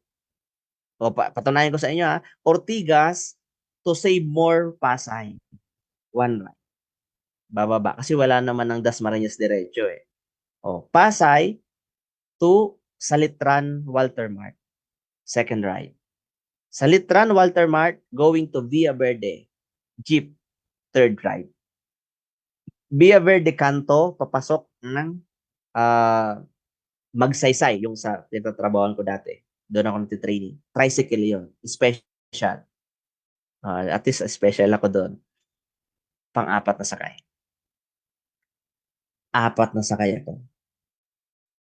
Patunayan ko sa inyo Ortigas to save more Pasay. 1 ride. Bababa. Kasi wala naman ng Dasmariñas diretso eh. Pasay to Salitran, Walter Mart. 2nd ride. Salitran, Walter Mart, going to Villa Verde. Jeep, 3rd ride. Villa Verde Canto, papasok ng Magsaysay, yung sa tinatrabahoan ko dati. Doon ako nagtitraining. Tricycle yun. Special. At least special ako doon. Pang-4 na sakay. 4 na sakay ako.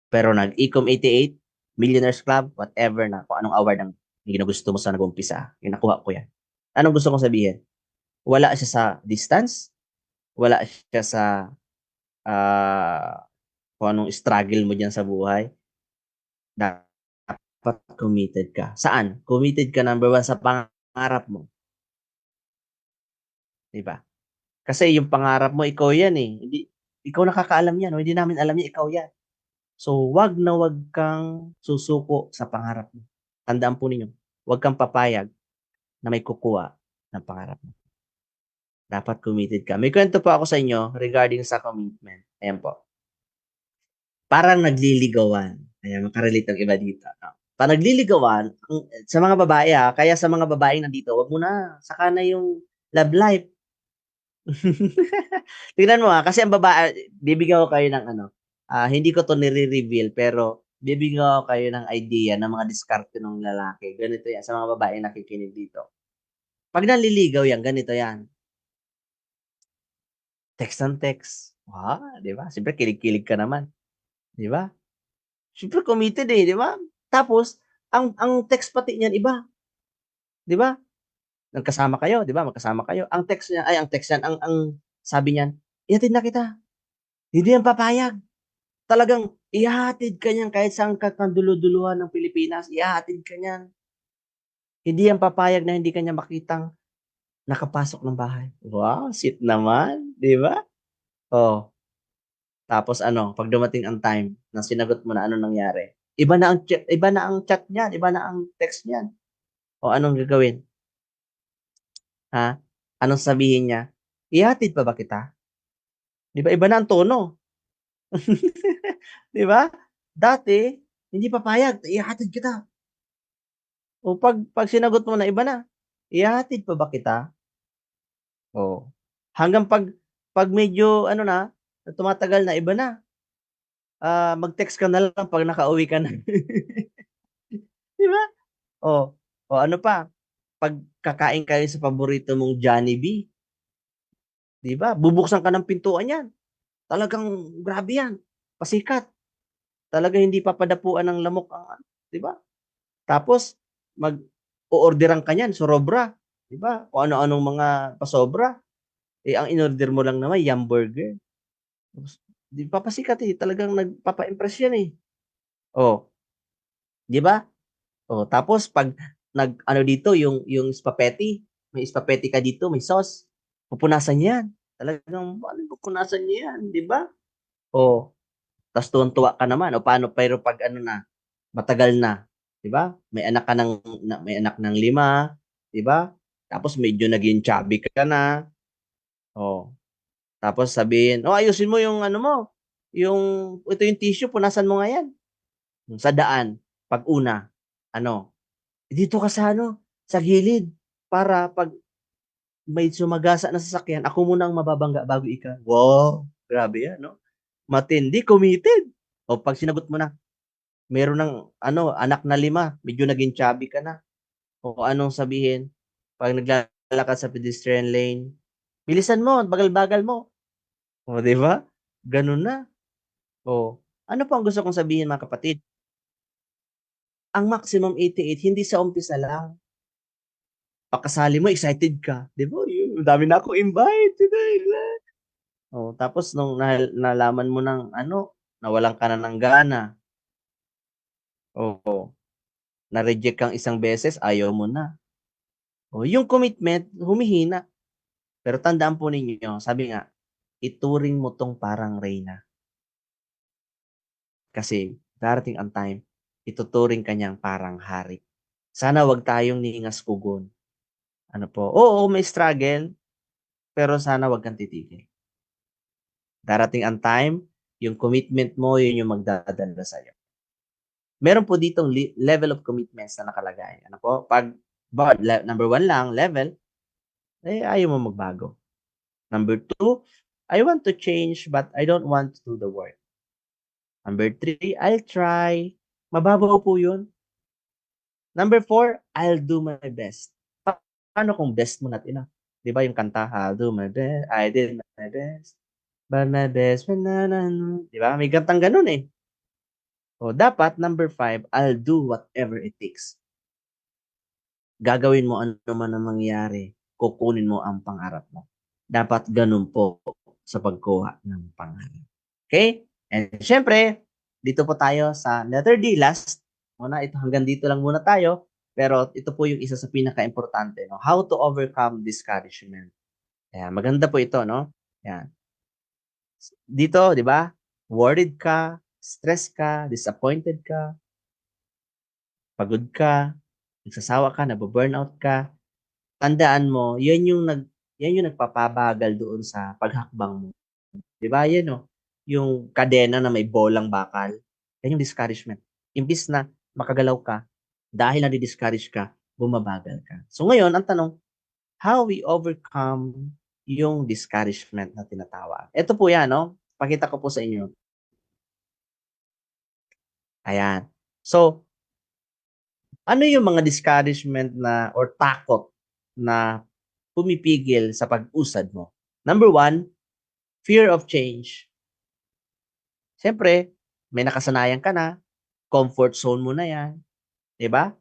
Pero nag-Ecom 88, Millionaires Club, whatever na, kung anong award ang ginugusto mo sa nag-umpisa, yung nakuha ko yan. Anong gusto kong sabihin? Wala siya sa distance, wala siya sa kung anong struggle mo dyan sa buhay. Dapat committed ka. Saan? Committed ka number 1 sa pangarap mo. Diba? Kasi yung pangarap mo, ikaw yan eh. Ikaw nakakaalam yan. Hindi namin alam yan, ikaw yan. So, wag na wag kang susuko sa pangarap mo. Tandaan po ninyo, wag kang papayag na may kukuha ng pangarap mo. Dapat committed ka. May kwento po ako sa inyo regarding sa commitment. Ayan po. Parang nagliligawan. Ayan, makarelate ang iba dito. Parang nagliligawan, sa mga babae kaya sa mga babaeng nandito, wag mo na, saka na yung love life. Tingnan mo kasi ang babae, bibigyan ko kayo ng hindi ko to nire-reveal, pero bibigyan ko kayo ng idea ng mga diskarte ng lalaki. Ganito yan, sa mga babae nakikinig dito. Pag nanliligaw yan, ganito yan. Text ng text. Di ba? Siyempre, kilig-kilig ka naman. Di ba? Siyempre, committed di ba? Tapos, ang text pati niyan, iba. Di ba? Nagkasama kayo, di ba? Magkasama kayo. Ang text niyan, ang sabi niyan, ihatid na kita. Hindi yan papayag. Talagang ihahatid ka niyan kahit saan ka kandulu-duluhan ng Pilipinas, ihahatid ka niyan. Hindi yan papayag na hindi ka niya makitang nakapasok ng bahay. Wow, sweet naman, 'di ba? Oh, tapos ano, 'pag dumating ang time na sinagot mo na, anong nangyari? Iba na ang chat niyan, iba na ang text niyan. O anong gagawin? Ha? Anong sabihin niya? Ihatid pa ba kita? 'Di ba iba na ang tono, 'di ba? Dati, hindi papayag, ihahatid kita. O 'pag sinagot mo na, iba na. Ihahatid pa ba kita? Oh. Hanggang 'pag medyo ano na, tumatagal na, iba na. Mag-text ka na lang 'pag nakauwi ka na. 'Di ba? Oh, o ano pa, 'pag kakain kayo sa paborito mong Jollibee, 'di ba, bubuksan ka ng pintuan niyan. Talagang grabe 'yan, pasikat. Talagang hindi papadapuan ng lamok ang ano, 'di ba? Tapos mag-o-orderan ka niyan, sorobra, 'di ba? Kung ano-anong mga pasobra. Eh, ang inorder mo lang naman Yum Burger. Tapos 'di papasikat, eh, talagang nagpapa-impress 'yan, eh. Oh, 'di ba? Oh, tapos 'pag nag-ano dito yung spaghetti, may spaghetti ka dito, may sauce, pupunasan niya 'yan. Talagang ano pupunasan niya 'yan, 'di ba? Oh, ta's tuwang-tuwa ka naman o paano pero 'pag ano na, matagal na, 'di ba? May anak ng 5, 'di ba? Tapos medyo naging chubby ka na, oh, tapos sabihin, "Oh, ayusin mo yung ano mo, yung ito yung tissue punasan mo nga 'yan." Sa daan, 'pag una, ano, "Dito ka sa ano, sa gilid para 'pag may sumagasa na sasakyan, ako muna ang mababangga bago ikaw." Wow, grabe 'yan 'no? Matindi, committed. O 'pag sinagot mo na, meron ng ano, anak na 5, medyo naging chubby ka na, o anong sabihin 'pag naglalakad sa pedestrian lane, "Bilisan mo, bagal-bagal mo." Oh, 'di ba? Gano'n na. Oh, ano pa ang gusto kong sabihin mga kapatid, ang maximum 88 hindi sa umpisa lang, pagkasali mo excited ka, 'di ba, "Yu, ang dami na akong invite today." Oh, tapos nung nalaman mo ng ano, nawalan ka na ng gana, oo, na-reject kang isang beses, ayaw mo na. Oh, yung commitment humihina. Pero tandaan po ninyo, sabi nga, ituring mo 'tong parang reyna. Kasi darating ang time, ituturing ka niyang parang hari. Sana 'wag tayong ningas-kugon. Ano po, oo, may struggle, pero sana 'wag kang titigil. Darating ang time, yung commitment mo, yun yung magdadala sa'yo. Meron po ditong level of commitments na nakalagay. Ano po, 'pag number 1 lang, level, eh, ayaw mo magbago. Number 2, I want to change but I don't want to do the work. Number 3, I'll try. Mababaw po yun. Number 4, I'll do my best. Paano kung best mo not enough? 'Di ba yung kanta, I'll do my best, I did my best, but my best when na na na, 'di ba? May kantang gano'n, eh. O dapat number 5, I'll do whatever it takes. Gagawin mo ano man ang mangyari, kukunin mo ang pangarap mo. Dapat gano'n po sa pagkuha ng pangarap. Okay? And siyempre, dito po tayo sa letter D, last. Muna, ito hanggang dito lang muna tayo. Pero ito po yung isa sa pinaka-importante, no? How to overcome discouragement. Ayan, maganda po ito, no? Ayan. Dito, di ba? Worried ka, stress ka, disappointed ka, pagod ka, nagsasawa ka, nabu-burnout ka. Tandaan mo, yan yung nagpapabagal doon sa paghakbang mo. 'Di ba 'yan oh, yung kadena na may bolang bakal, yan yung discouragement. Imbis na makagalaw ka, dahil nadi-discourage ka, bumabagal ka. So ngayon ang tanong, how we overcome yung discouragement na tinatawag. Ito po 'yan 'no, pakita ko po sa inyo. Ayan. So, ano yung mga discouragement na or takot na pumipigil sa pag-usad mo? Number 1, fear of change. Siyempre, may nakasanayan ka na, comfort zone mo na 'yan, 'di ba?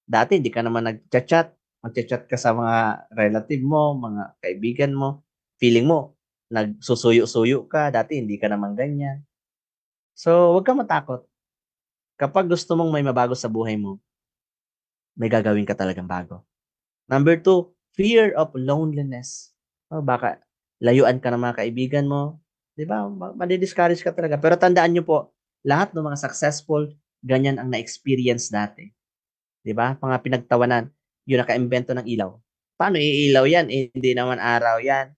Dati hindi ka naman magcha-chat ka sa mga relative mo, mga kaibigan mo, feeling mo nagsusuyo-suyo ka, dati hindi ka naman ganyan. So, huwag kang matakot. Kapag gusto mong may mabago sa buhay mo, may gagawin ka talagang bago. Number 2, fear of loneliness. Baka layuan ka ng mga kaibigan mo, 'di ba? Madi-discourage ka talaga. Pero tandaan niyo po, lahat ng mga successful, ganyan ang na-experience dati. 'Di ba? Mga pinagtawanan, yung nakaimbento ng ilaw. Paano iilaw 'yan? Eh, hindi naman araw 'yan.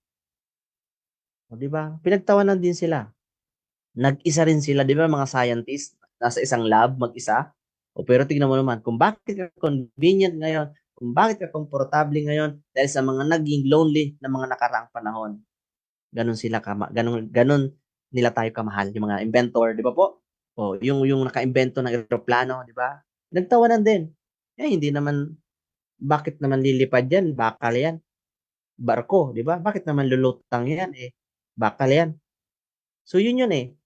O 'di ba? Pinagtawanan din sila. Nag-isa rin sila, 'di ba, mga scientist, nasa isang lab mag-isa. O pero tignan mo naman kung bakit ka convenient ngayon, kung bakit ka komportable ngayon dahil sa mga naging lonely na mga nakaraang panahon. Gano'n sila gano'n nila tayo kamahal, yung mga inventor, 'di ba po? O yung nakaimbento ng eroplano, 'di ba? Nagtawanan din. Eh, hindi naman bakit naman lilipad 'yan, bakal 'yan. Barko, 'di ba? Bakit naman lulutang 'yan, eh, bakal 'yan. So yun yun, eh.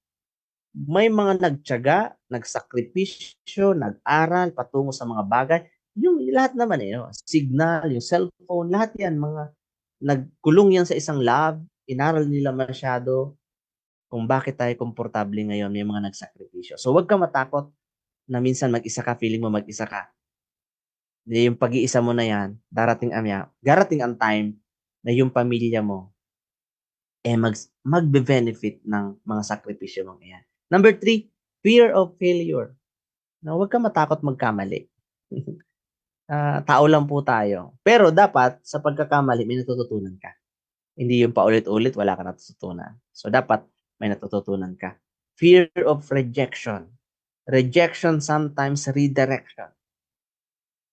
May mga nagtiyaga, nagsakripisyo, nag-aral patungo sa mga bagay, yung lahat naman, eh, signal, yung cellphone, lahat 'yan mga nagkulong 'yan sa isang lab, inaral nila masyado kung bakit tayo komportable ngayon, may mga nagsakripisyo. So, huwag kang matakot na minsan mag-isa ka, feeling mo mag-isa ka. Yung pag-iisa mo na 'yan, darating ang time na yung pamilya mo, eh, magbe-benefit ng mga sakripisyo mong iyan. Number 3, fear of failure. Na huwag kang matakot magkamali. Tao lang po tayo. Pero dapat sa pagkakamali may natututunan ka. Hindi yung paulit-ulit wala kang natututunan. So dapat may natututunan ka. Fear of rejection. Rejection sometimes redirection.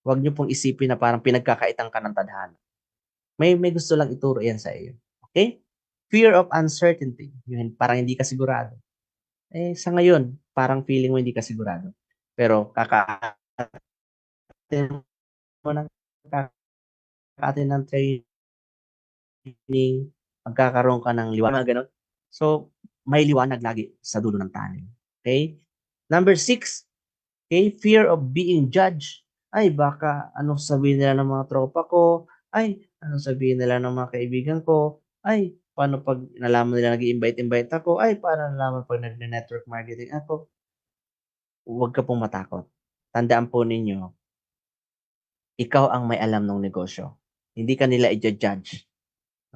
Huwag niyo pong isipin na parang pinagkakaitan ka ng tadhana. May gusto lang ituro yan sa iyo. Okay? Fear of uncertainty. Yun, parang hindi ka sigurado. Eh, sa ngayon, parang feeling mo hindi ka sigurado. Pero mo ng kaka-attend ng training, magkakaroon ka ng liwanag, gano'n. So, may liwanag lagi sa dulo ng tunnel. Okay? Number 6, okay, fear of being judged. Ay, baka ano sabihin nila ng mga tropa ko? Ay, ano sabihin nila ng mga kaibigan ko? Ay, paano 'pag nalaman nila nag-i-invite-invite ako? Ay, paano nalaman 'pag nagne-network marketing ako? Huwag ka pong matakot. Tandaan po ninyo, ikaw ang may alam ng negosyo. Hindi ka nila i-judge.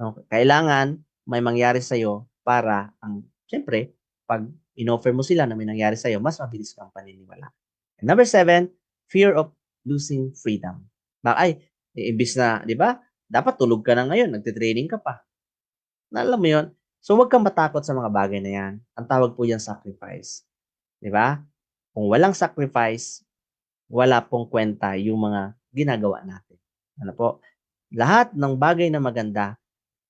No? Kailangan may mangyari sa'yo para siyempre, pag in-offer mo sila na may nangyari sa'yo, mas mabilis kang paniniwala. And number 7, fear of losing freedom. Ay, imbis na, di ba, dapat tulog ka na ngayon, nagte-training ka pa. Alam mo yun? So, huwag kang matakot sa mga bagay na yan. Ang tawag po yan sacrifice. Di ba? Kung walang sacrifice, wala pong kwenta yung mga ginagawa natin. Ano po? Lahat ng bagay na maganda,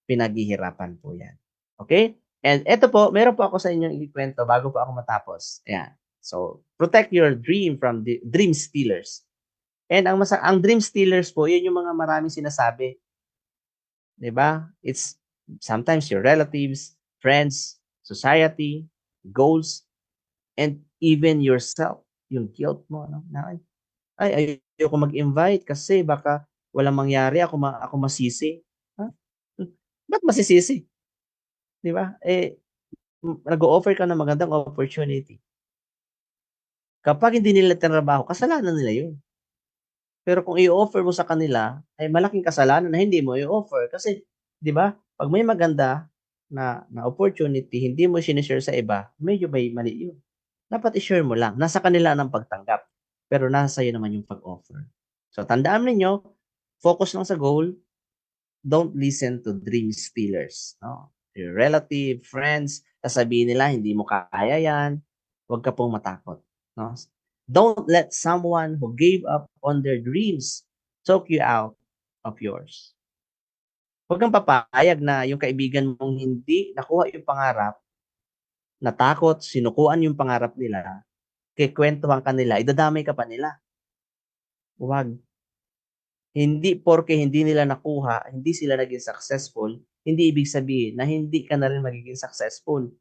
pinaghihirapan po yan. Okay? And eto po, meron po ako sa inyong ikwento bago po ako matapos. Ayan. So, protect your dream from the dream stealers. And ang dream stealers po, yun yung mga maraming sinasabi. 'Di ba? It's sometimes your relatives, friends, society, goals, and even yourself. Yung guilt mo, no? Na, ay, ayoko mag-invite kasi baka walang mangyari, ako masisi. Ha? Ba't masisisi? 'Di ba? Eh, nag-o-offer ka ng magandang opportunity. Kapag hindi nila tinrabaho, kasalanan nila 'yun. Pero kung i-offer mo sa kanila, ay malaking kasalanan na hindi mo i-offer kasi 'di ba, 'pag may maganda na opportunity, hindi mo shine-share sa iba, medyo may mali 'yun. Dapat i-share mo lang, nasa kanila ng pagtanggap, pero nasa sa'yo naman yung pag-offer. So tandaan ninyo, focus lang sa goal, don't listen to dream stealers, no? Your relative, friends, sasabihin nila hindi mo kaya 'yan, huwag ka pong matakot, no? Don't let someone who gave up on their dreams talk you out of yours. Huwag kang papayag na yung kaibigan mong hindi nakuha yung pangarap, natakot, sinukuan yung pangarap nila, kikwentuhan ka nila, idadamay ka pa nila. Huwag. Hindi porke hindi nila nakuha, hindi sila naging successful, hindi ibig sabihin na hindi ka na rin magiging successful.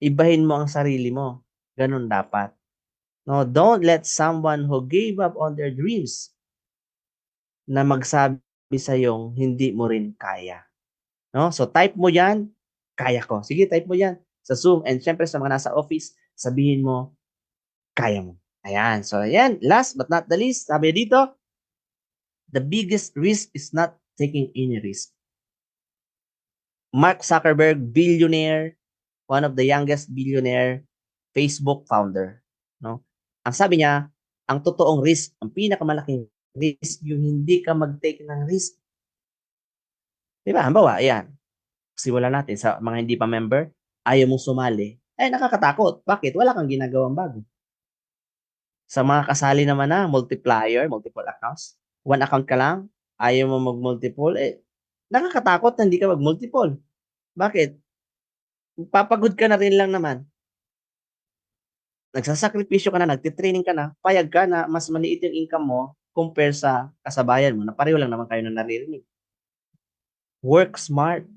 Ibahin mo ang sarili mo. Ganun dapat. No, don't let someone who gave up on their dreams na magsabi sa hindi mo rin kaya. No? So type mo 'yan, kaya ko. Sige, type mo 'yan. sa Zoom. And syempre sa mga nasa office, sabihin mo, kaya mo. Ayan. So, ayan. Last but not the least, sabi dito, the biggest risk is not taking any risk. Mark Zuckerberg, billionaire, one of the youngest billionaire, Facebook founder. No? Ang sabi niya, ang totoong risk, ang pinakamalaking risk, yung hindi ka mag-take ng risk. Diba? Hambawa, ayan. Simulan natin sa mga hindi pa member, ayaw mong sumali, ay nakakatakot. Bakit? Wala kang ginagawang bago. Sa mga kasali naman na, multiple accounts, one account ka lang, ayaw mo mag-multiple, nakakatakot na hindi ka mag-multiple. Bakit? Papagod ka na rin lang naman. Nagsasakripisyo ka na, nagtitraining ka na, payag ka na mas maliit yung income mo compare sa kasabayan mo na pareho lang naman kayo na naririnig. Work smart.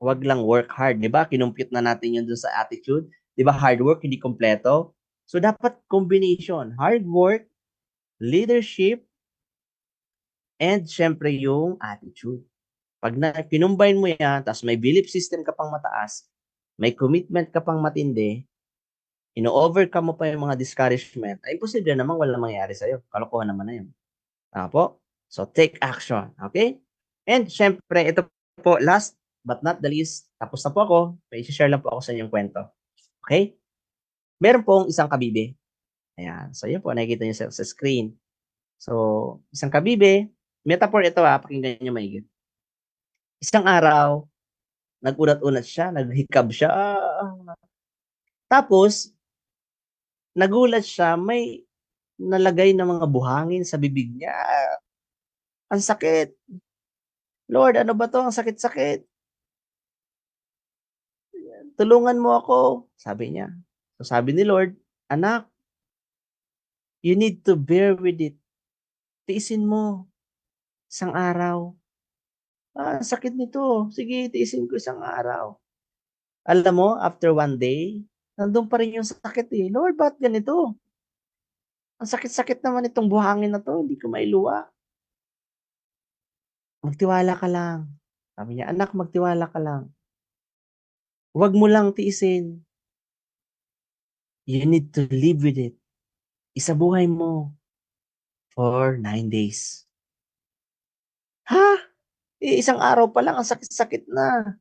Wag lang work hard. Di ba? Kinumpute na natin yun dun sa attitude. Di ba? Hard work, hindi kompleto. So, dapat combination. Hard work, leadership, and syempre yung attitude. Pag kinumbine mo yan, tapos may belief system ka pang mataas, may commitment ka pang matindi, ino-overcome mo pa yung mga discouragement, ay imposible namang wala mangyari sa'yo. Kalokohan naman na yun. Apo? So, take action. Okay? And syempre, ito po, last but not the least, tapos na po ako, may share lang po ako sa inyong kwento. Okay? Meron pong isang kabibe. Ayan. So, yun po, nakikita niyo sa screen. So, isang kabibe, metaphor ito pakinggan niyo maigit. Isang araw, nag-unat-unat siya, naghikab siya. Tapos, nagulat siya, may nalagay na mga buhangin sa bibig niya. Ang sakit. Lord, ano ba to? Ang sakit-sakit. Tulungan mo ako, sabi niya. So sabi ni Lord, anak, you need to bear with it. Tiisin mo isang araw. Sakit nito. Sige, tiisin ko isang araw. Alam mo, after one day, nandun pa rin yung sakit eh. Lord, ba't ganito? Ang sakit-sakit naman itong buhangin na to. Hindi ko mailuwa. Magtiwala ka lang. Sabi niya, anak, magtiwala ka lang. Huwag mo lang tiisin. You need to live with it. Isabuhay mo for 9 days. Ha? Isang araw pa lang, ang sakit-sakit na.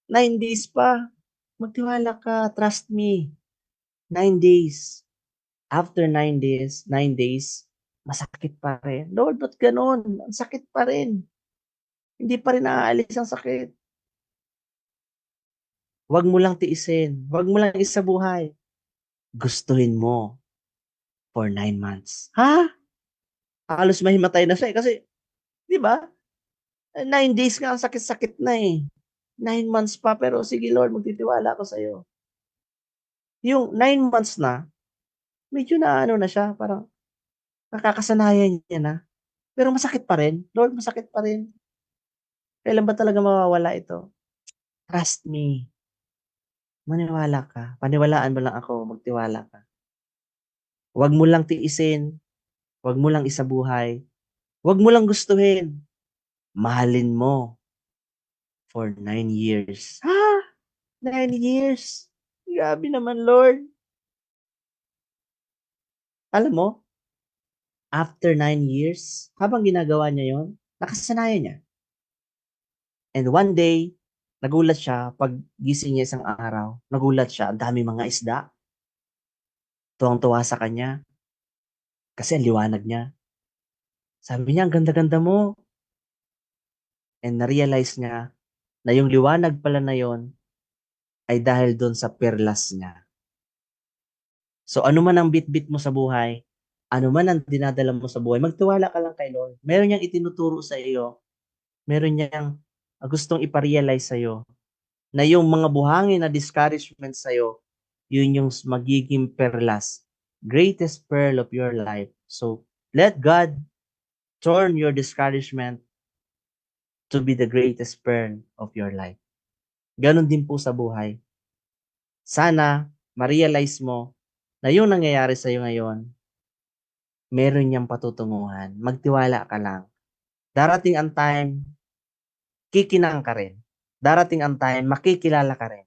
9 days pa. Magtiwala ka, trust me. 9 days. After 9 days, masakit pa rin. Lord, ba't ganun? Ang sakit pa rin. Hindi pa rin naaalis ang sakit. Huwag mo lang tiisin. Huwag mo lang isabuhay. Gustuhin mo for 9 months. Ha? Halos mahimatay na siya kasi, di ba? 9 days nga ang sakit-sakit na eh. 9 months pa, pero sige Lord, magtitiwala ako sa'yo. Yung 9 months na, medyo na ano na siya, parang nakakasanayan niya na. Pero masakit pa rin. Lord, masakit pa rin. Kailan ba talaga mawawala ito? Trust me. Maniwala ka. Paniwalaan mo lang ako, magtiwala ka. Huwag mo lang tiisin. Huwag mo lang isabuhay. Huwag mo lang gustuhin. Mahalin mo for 9 years. Ha? 9 years? Grabe naman, Lord. Alam mo, after 9 years, habang ginagawa niya yon, nakasanayan niya. And one day, nagulat siya, pag gising niya isang araw, nagulat siya, ang dami mga isda. Tuwang-tuwa sa kanya. Kasi ang liwanag niya. Sabi niya, ang ganda-ganda mo. And na-realize niya na yung liwanag pala na yon ay dahil doon sa perlas niya. So ano man ang bit-bit mo sa buhay, ano man ang dinadala mo sa buhay, magtiwala ka lang kay Lord. Meron niyang itinuturo sa iyo. Meron niyang gustong iparealize sa iyo na yung mga buhangin na discouragement sa iyo, yun yung magiging perlas, greatest pearl of your life. So let God turn your discouragement to be the greatest pearl of your life. Ganon din po sa buhay. Sana ma-realize mo na yung nangyayari sa iyo ngayon, meron niyang patutunguhan. Magtiwala ka lang. Darating ang time, kikinang ka rin. Darating ang time, makikilala ka rin.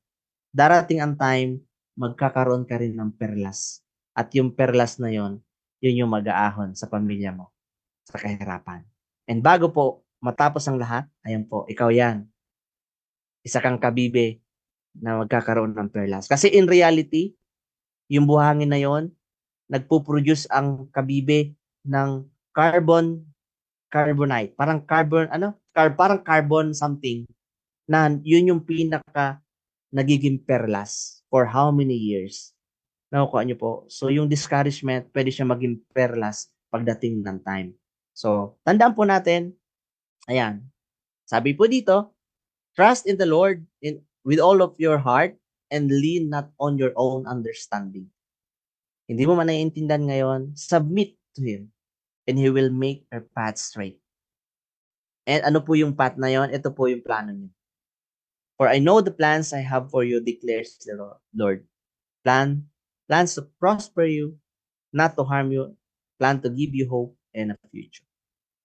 darating ang time, magkakaroon ka rin ng perlas. At yung perlas na yon, yun yung mag-aahon sa pamilya mo sa kahirapan. And bago po matapos ang lahat, ayan po, ikaw yan. Isa kang kabibe na magkakaroon ng perlas. Kasi in reality, yung buhangin na yon, nagpo-produce ang kabibe ng carbonite. Parang parang carbon something na yun yung pinaka nagiging perlas for how many years. Nakukuha niyo po. So, yung discouragement, pwede siya maging perlas pagdating ng time. So, tandaan po natin, ayan, sabi po dito, trust in the Lord with all of your heart and lean not on your own understanding. Hindi mo man naiintindihan ngayon, submit to Him and He will make your path straight. And ano po yung path na yon? Ito po yung plano niyo. For I know the plans I have for you, declares the Lord. Plans to prosper you, not to harm you, plan to give you hope and a future.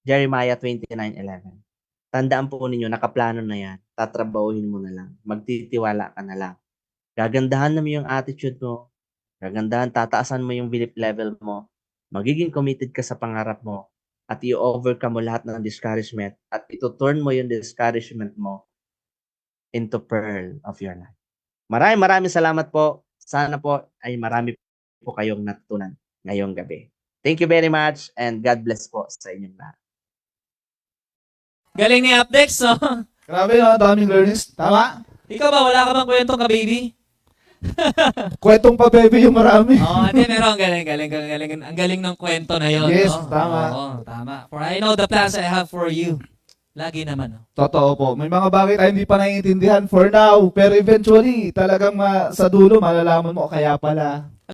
Jeremiah 29:11. Tandaan po ninyo, nakaplano na yan. Tatrabahuhin mo na lang. Magtitiwala ka na lang. Gagandahan na mo yung attitude mo. Gagandahan, tataasan mo yung belief level mo. Magiging committed ka sa pangarap mo. At i-overcome mo lahat ng discouragement. At ito-turn mo yung discouragement mo into pearl of your life. Maraming salamat po. Sana po ay marami po kayong natutunan ngayong gabi. Thank you very much and God bless po sa inyong lahat. Galing ni Apdex, no? Grabe no, daming learnings. Tama? Ikaw ba, wala ka bang kwentong ka, baby? Kwentong pa baby yung marami. Hindi, meron. Galing. Ang galing ng kwento na yun. Yes, no? tama. Oo, tama. For I know the plans I have for you. Lagi naman, no? Totoo po. May mga bagay tayo hindi pa naiintindihan for now. Pero eventually, talagang sa dulo, malalaman mo kaya pala.